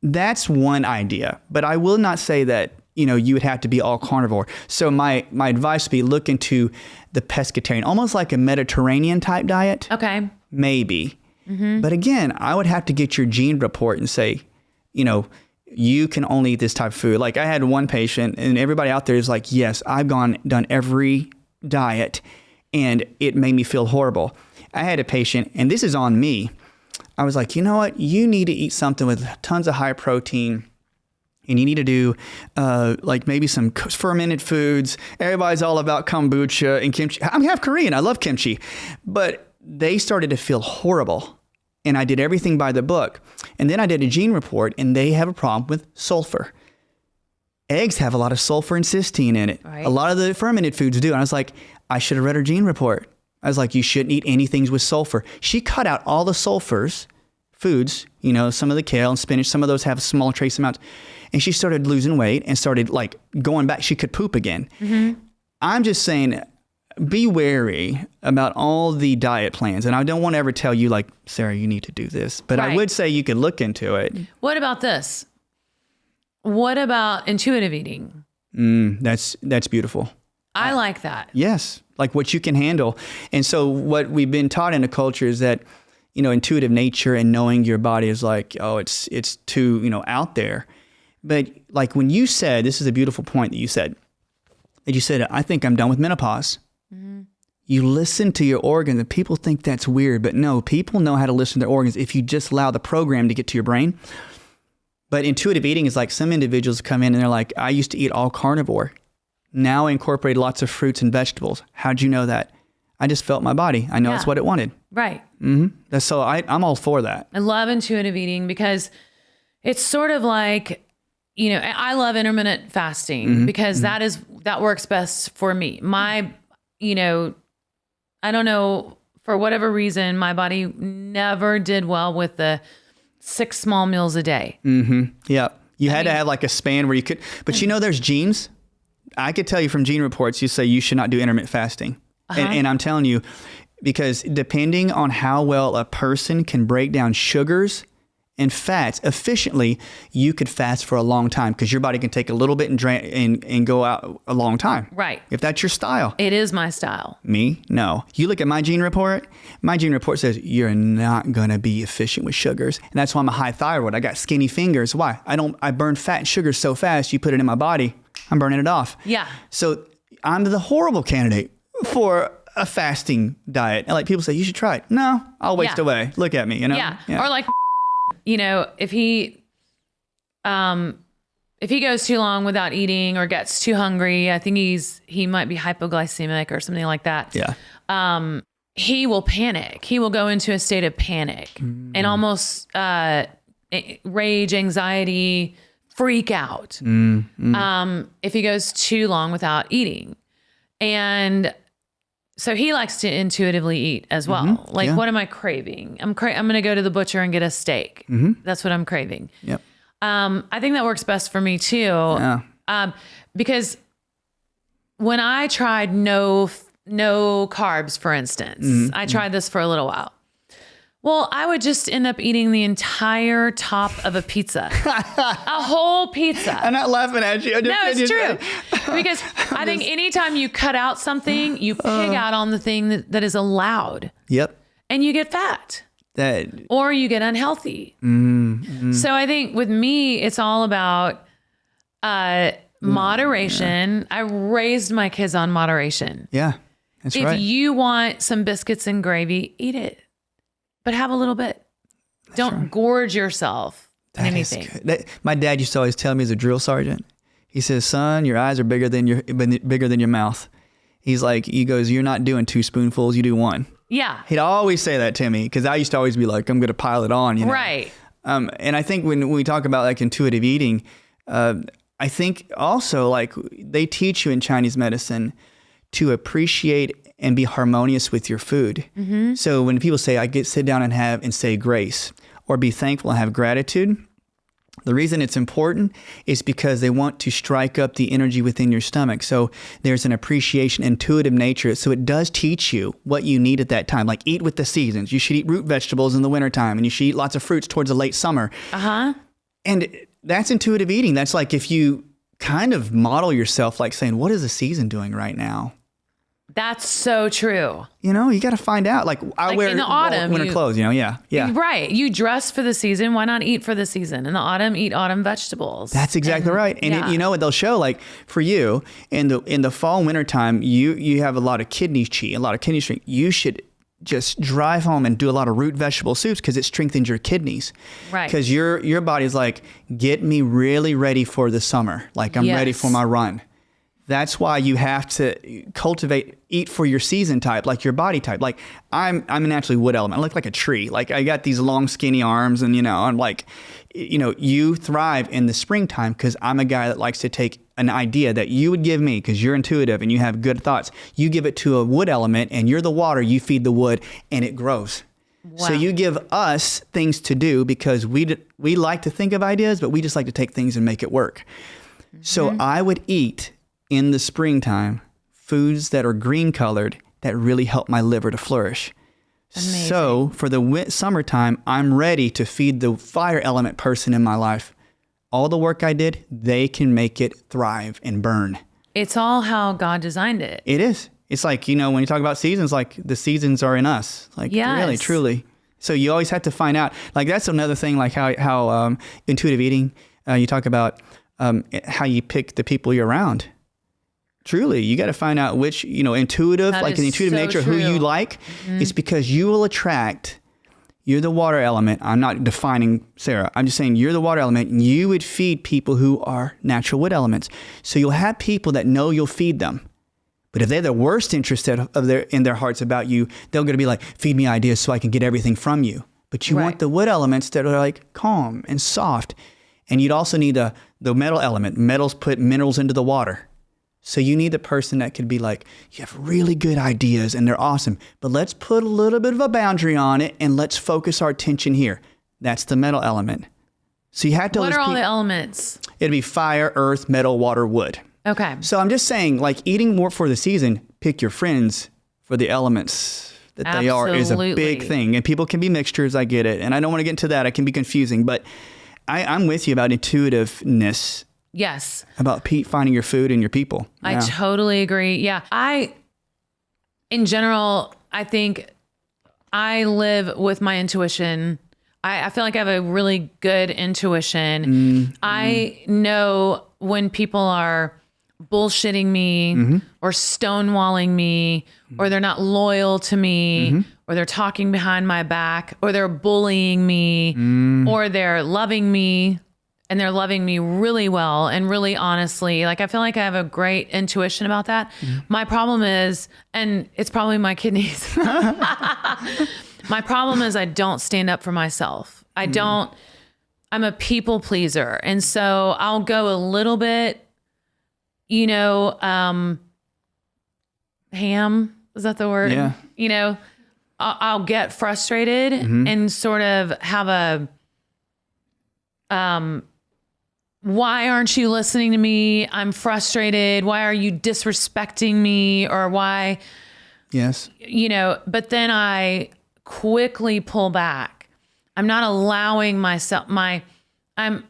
that's one idea, but I will not say that, you would have to be all carnivore. So my advice would be look into the pescatarian, almost like a Mediterranean type diet. Okay. Maybe. But again, I would have to get your gene report and say, you can only eat this type of food. Like I had one patient and everybody out there is like, yes, I've done every diet and it made me feel horrible. I had a patient, and this is on me. I was like, you know what? You need to eat something with tons of high protein. And you need to do like maybe some fermented foods. Everybody's all about kombucha and kimchi. I'm half Korean. I love kimchi. But they started to feel horrible. And I did everything by the book. And then I did a gene report, and they have a problem with sulfur. Eggs have a lot of sulfur and cysteine in it. Right. A lot of the fermented foods do. And I was like, I should have read her gene report. I was like, you shouldn't eat anything with sulfur. She cut out all the sulfurs, foods, some of the kale and spinach, some of those have small trace amounts. And she started losing weight and started like going back. She could poop again. I'm just saying, be wary about all the diet plans. And I don't want to ever tell you like, Sarah, you need to do this. But I would say you could look into it. What about this? What about intuitive eating? That's beautiful. I like that. Yes. Like what you can handle. And so what we've been taught in the culture is that, intuitive nature and knowing your body is like, oh, it's too, out there. But like when you said, this is a beautiful point that you said, I think I'm done with menopause. You listen to your organs, and people think that's weird, but no, people know how to listen to their organs if you just allow the program to get to your brain. But intuitive eating is like some individuals come in and they're like, I used to eat all carnivore. Now I incorporate lots of fruits and vegetables. How'd you know that? I just felt my body. I know it's what it wanted. Right. So I'm all for that. I love intuitive eating because it's sort of like, I love intermittent fasting because that works best for me. My, I don't know, for whatever reason, my body never did well with the 6 small meals a day. Yeah. You had to have like a span where you could, but there's genes. I could tell you from gene reports, you say you should not do intermittent fasting. And I'm telling you, because depending on how well a person can break down sugars and fats efficiently, you could fast for a long time because your body can take a little bit and drain and go out a long time. Right. If that's your style. It is my style. Me? No. You look at my gene report. My gene report says you're not going to be efficient with sugars. And that's why I'm a high thyroid. I got skinny fingers. Why? I burn fat and sugar so fast, you put it in my body, I'm burning it off. Yeah. So I'm the horrible candidate for a fasting diet. And like people say, you should try it. No, I'll waste away. Look at me, Yeah. Or like, if he goes too long without eating or gets too hungry, I think he might be hypoglycemic or something like that. Yeah. He will panic. He will go into a state of panic and almost rage, anxiety, freak out if he goes too long without eating. And so he likes to intuitively eat as well. What am I craving? I'm going to go to the butcher and get a steak. That's what I'm craving. Yep. I think that works best for me too. Yeah. Because when I tried no carbs, for instance, I tried this for a little while. Well, I would just end up eating the entire top of a pizza, a whole pizza. I'm not laughing at you. No, it's true. Because I think anytime you cut out something, you pig out on the thing that is allowed. Yep. And you get fat. Or you get unhealthy. So I think with me, it's all about moderation. I raised my kids on moderation. Yeah, that's right. If you want some biscuits and gravy, eat it. But have a little bit. Don't gorge yourself on anything. My dad used to always tell me as a drill sergeant, he says, son, your eyes are bigger than your mouth. He goes, you're not doing 2 spoonfuls, you do 1. Yeah. He'd always say that to me because I used to always be like, I'm going to pile it on. Right. And I think when we talk about like intuitive eating, I think also like they teach you in Chinese medicine to appreciate and be harmonious with your food. So when people say, sit down and say grace or be thankful and have gratitude, the reason it's important is because they want to strike up the energy within your stomach. So there's an appreciation, intuitive nature. So it does teach you what you need at that time. Like eat with the seasons. You should eat root vegetables in the wintertime and you should eat lots of fruits towards the late summer. And that's intuitive eating. That's like if you kind of model yourself like saying, what is the season doing right now? That's so true. You know, you got to find out. Like I wear in the autumn, winter clothes, you know, yeah. Right. You dress for the season. Why not eat for the season? In the autumn, eat autumn vegetables. That's exactly right. And you know what they'll show, like for you in the fall, winter time, you have a lot of kidney chi, a lot of kidney strength. You should just drive home and do a lot of root vegetable soups because it strengthens your kidneys. Right. Because your body's like, get me really ready for the summer. Like I'm ready for my run. That's why you have to eat for your season type, like your body type. Like I'm a naturally wood element. I look like a tree. Like I got these long, skinny arms, and I'm like, you thrive in the springtime because I'm a guy that likes to take an idea that you would give me because you're intuitive and you have good thoughts. You give it to a wood element, and you're the water. You feed the wood, and it grows. Wow. So you give us things to do because we like to think of ideas, but we just like to take things and make it work. Mm-hmm. So I would eat in the springtime foods that are green colored that really help my liver to flourish. Amazing. So for the summertime, I'm ready to feed the fire element person in my life. All the work I did, they can make it thrive and burn. It's all how God designed it. It is. It's like, when you talk about seasons, like the seasons are in us. Like really, truly. So you always have to find out. Like that's another thing, like how intuitive eating, you talk about how you pick the people you're around. Truly, you got to find out which, intuitive, that like an intuitive nature, who you like. Mm-hmm. It's because you will attract, you're the water element. I'm not defining Sara. I'm just saying you're the water element. And you would feed people who are natural wood elements. So you'll have people that know you'll feed them. But if they're the worst interest in their hearts about you, they're going to be like, feed me ideas so I can get everything from you. But you want the wood elements that are like calm and soft. And you'd also need the metal element. Metals put minerals into the water. So you need the person that could be like, you have really good ideas and they're awesome, but let's put a little bit of a boundary on it and let's focus our attention here. That's the metal element. So you have to. What are all the elements? It'd be fire, earth, metal, water, wood. Okay. So I'm just saying, like eating more for the season, pick your friends for the elements that they are is a big thing. And people can be mixtures. I get it. And I don't want to get into that. It can be confusing, but I'm with you about intuitiveness. Yes. About finding your food and your people. I totally agree. Yeah. In general, I think I live with my intuition. I feel like I have a really good intuition. I know when people are bullshitting me or stonewalling me or they're not loyal to me or they're talking behind my back or they're bullying me or they're loving me. And they're loving me really well and really honestly. Like, I feel like I have a great intuition about that. My problem is, and it's probably my kidneys. My problem is I don't stand up for myself. I'm a people pleaser. And so I'll go a little bit, ham. Is that the word? Yeah. I'll get frustrated and sort of have a, why aren't you listening to me? I'm frustrated. Why are you disrespecting me? Or why? Yes. But then I quickly pull back. I'm not allowing myself, I'm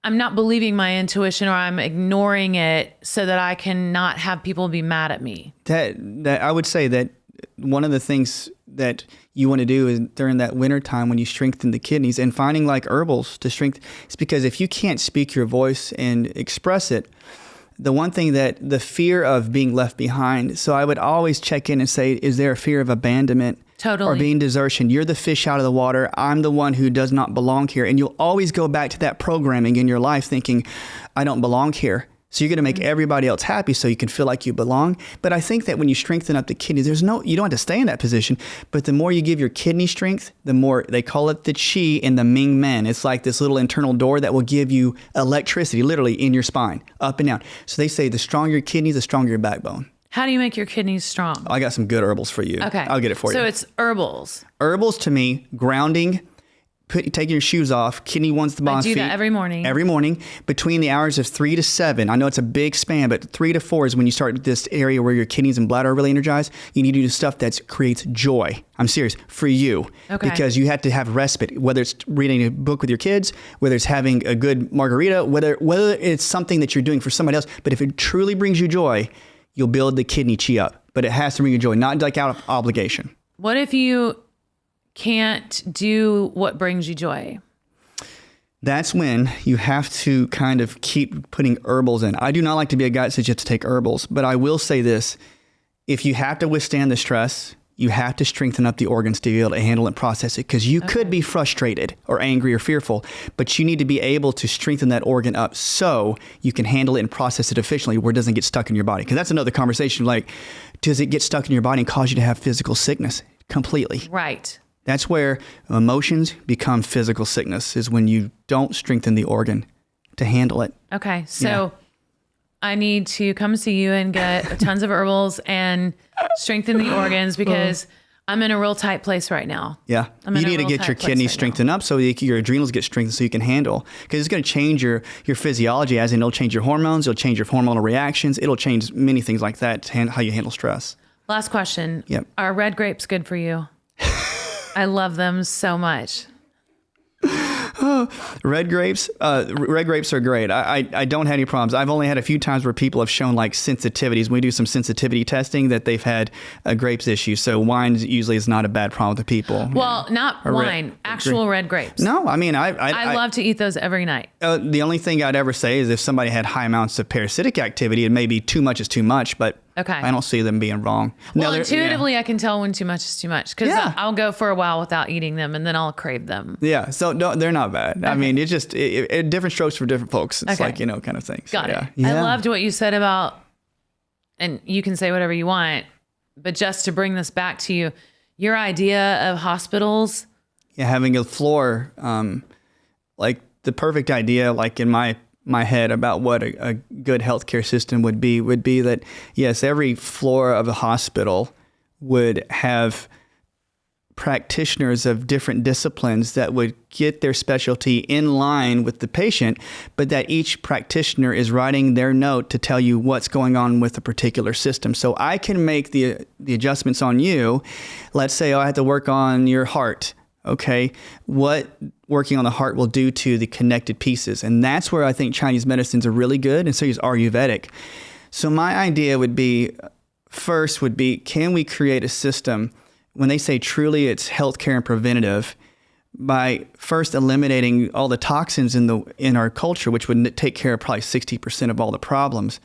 not believing my intuition or I'm ignoring it so that I can not have people be mad at me. That I would say that one of the things that you want to do is during that winter time when you strengthen the kidneys and finding like herbals to strengthen. It's because if you can't speak your voice and express it, the one thing that the fear of being left behind. So I would always check in and say, is there a fear of abandonment? Totally. Or being desertion? You're the fish out of the water. I'm the one who does not belong here. And you'll always go back to that programming in your life thinking, I don't belong here. So you're going to make everybody else happy so you can feel like you belong. But I think that when you strengthen up the kidneys, you don't have to stay in that position. But the more you give your kidney strength, the more, they call it the chi in the Ming Men. It's like this little internal door that will give you electricity literally in your spine, up and down. So they say the stronger your kidneys, the stronger your backbone. How do you make your kidneys strong? I got some good herbals for you. Okay. I'll get it for you. So it's herbals. Herbals to me, grounding, taking your shoes off. Kidney wants the bottom I do feet. that every morning. Every morning between the hours of 3 to 7. I know it's a big span, but 3 to 4 is when you start this area where your kidneys and bladder are really energized. You need to do stuff that creates joy. I'm serious, for you. Okay. Because you have to have respite, whether it's reading a book with your kids, whether it's having a good margarita, whether it's something that you're doing for somebody else. But if it truly brings you joy, you'll build the kidney chi up. But it has to bring you joy, not like out of obligation. What if you can't do what brings you joy? That's when you have to kind of keep putting herbals in. I do not like to be a guy that says you have to take herbals, but I will say this. If you have to withstand the stress, you have to strengthen up the organs to be able to handle and process it, because you could be frustrated or angry or fearful, but you need to be able to strengthen that organ up so you can handle it and process it efficiently where it doesn't get stuck in your body. Because that's another conversation, like, does it get stuck in your body and cause you to have physical sickness? Completely. Right. That's where emotions become physical sickness, is when you don't strengthen the organ to handle it. Okay. So I need to come see you and get tons of herbals and strengthen the organs, because I'm in a real tight place right now. Yeah. You need to get your kidneys strengthened up so your adrenals get strengthened so you can handle. Because it's going to change your physiology, as in it'll change your hormones, it'll change your hormonal reactions, it'll change many things like that, how you handle stress. Last question. Yep. Are red grapes good for you? I love them so much. Red grapes are great. I don't have any problems. I've only had a few times where people have shown like sensitivities. We do some sensitivity testing that they've had grapes issues. So wine usually is not a bad problem with people. Well, not wine, actual red grapes. No, I mean, I love to eat those every night. The only thing I'd ever say is if somebody had high amounts of parasitic activity, and maybe too much is too much, but okay. I don't see them being wrong. Well, intuitively, I can tell when too much is too much, because I'll go for a while without eating them and then I'll crave them. Yeah, so they're not bad. Okay. I mean, it's just different strokes for different folks. It's like, kind of thing. Got it. Yeah. I loved what you said about, and you can say whatever you want, but just to bring this back to you, your idea of hospitals. Yeah, having a floor, like the perfect idea, like in my head about what a good healthcare system would be that, yes, every floor of a hospital would have practitioners of different disciplines that would get their specialty in line with the patient, but that each practitioner is writing their note to tell you what's going on with a particular system. So I can make the adjustments on you. Let's say I have to work on your heart. Okay, what working on the heart will do to the connected pieces. And that's where I think Chinese medicines are really good, and so is Ayurvedic. So my idea would be, can we create a system, when they say truly it's healthcare and preventative, by first eliminating all the toxins in our culture, which would take care of probably 60% of all the problems.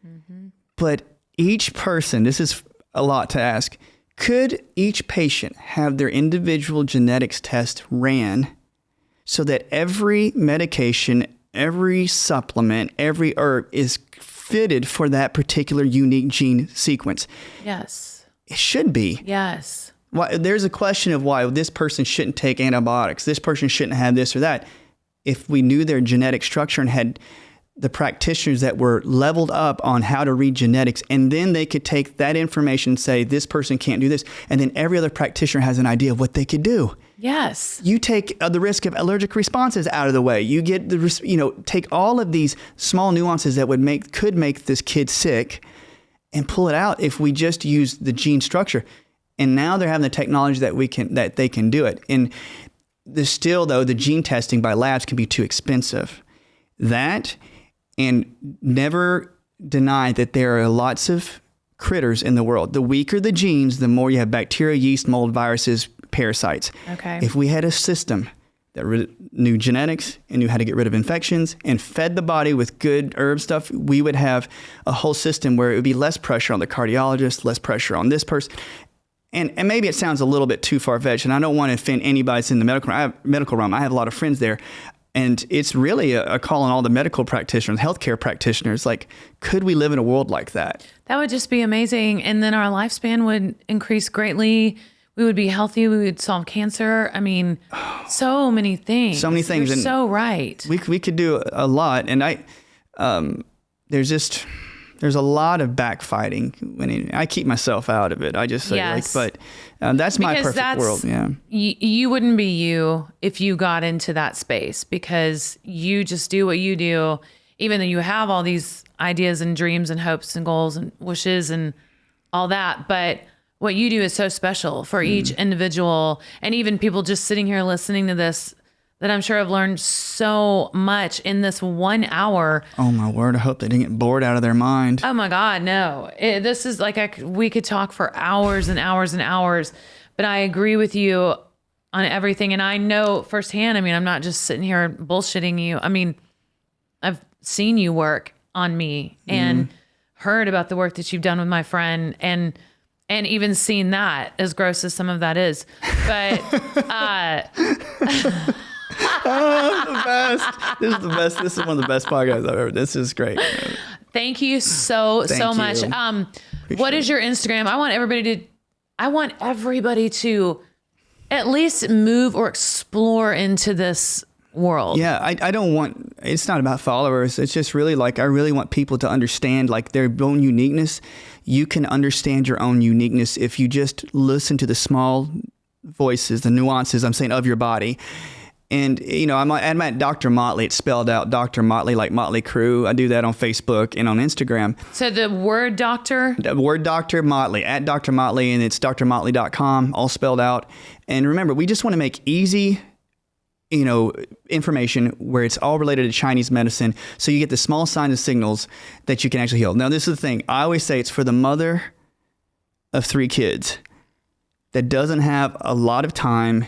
Mm-hmm. But each person, this is a lot to ask, could each patient have their individual genetics test ran so that every medication, every supplement, every herb is fitted for that particular unique gene sequence? Yes. It should be. Yes. There's a question of why this person shouldn't take antibiotics, this person shouldn't have this or that. If we knew their genetic structure and had the practitioners that were leveled up on how to read genetics, and then they could take that information and say, this person can't do this. And then every other practitioner has an idea of what they could do. Yes. You take the risk of allergic responses out of the way. You get take all of these small nuances that could make this kid sick and pull it out if we just use the gene structure. And now they're having the technology that they can do it. And the gene testing by labs can be too expensive. That, and never deny that there are lots of critters in the world. The weaker the genes, the more you have bacteria, yeast, mold, viruses, parasites. Okay. If we had a system that knew genetics and knew how to get rid of infections and fed the body with good herb stuff, we would have a whole system where it would be less pressure on the cardiologist, less pressure on this person. And maybe it sounds a little bit too far-fetched, and I don't want to offend anybody that's in the medical realm. I have a lot of friends there. And it's really a call on all the medical practitioners, healthcare practitioners. Like, could we live in a world like that? That would just be amazing. And then our lifespan would increase greatly. We would be healthy. We would solve cancer. I mean, so many things. So many things. You're and so right. We could do a lot. And there's there's a lot of backfighting. I keep myself out of it. I just say, Yes. that's my Because perfect world. Yeah. You wouldn't be you if you got into that space, because you just do what you do, even though you have all these ideas and dreams and hopes and goals and wishes and all that. But what you do is so special for each individual, and even people just sitting here listening to this, that I'm sure have learned so much in this 1 hour. Oh my word. I hope they didn't get bored out of their mind. Oh my God, no. This is like, we could talk for hours and hours and hours, but I agree with you on everything. And I know firsthand, I mean, I'm not just sitting here bullshitting you. I mean, I've seen you work on me and heard about the work that you've done with my friend, and even seen that, as gross as some of that is. But The best. This is the best. This is one of the best podcasts I've ever. This is great. thank you so much. What is your Instagram? I want everybody to at least move or explore into this world. Yeah, I don't want, it's not about followers. It's just really like, I really want people to understand like their own uniqueness. You can understand your own uniqueness if you just listen to the small voices, the nuances, I'm saying, of your body. And, you know, I'm at Dr. Motley. It's spelled out Dr. Motley, like Motley Crue. I do that on Facebook and on Instagram. So the word doctor? The word Dr. Motley, at Dr. Motley, and it's drmotley.com, all spelled out. And remember, we just want to make easy, you know, information where it's all related to Chinese medicine. So you get the small signs and signals that you can actually heal. Now, this is the thing. I always say it's for the mother of 3 kids that doesn't have a lot of time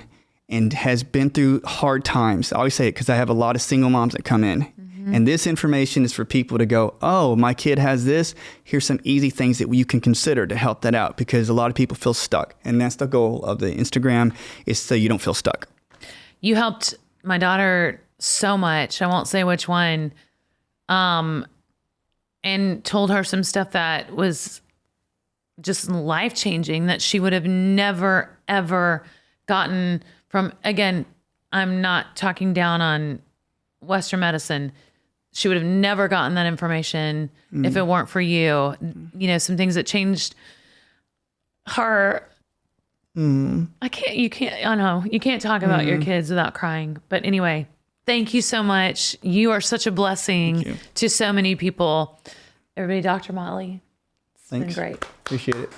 and has been through hard times. I always say it because I have a lot of single moms that come in. And this information is for people to go, oh, my kid has this. Here's some easy things that you can consider to help that out, because a lot of people feel stuck. And that's the goal of the Instagram, is so you don't feel stuck. You helped my daughter so much. I won't say which one. And told her some stuff that was just life-changing, that she would have never, ever gotten from, again, I'm not talking down on Western medicine. She would have never gotten that information if it weren't for you. You know, some things that changed her. I know you can't talk about your kids without crying. But anyway, thank you so much. You are such a blessing to so many people. Everybody, Dr. Motley. It's been great. Appreciate it.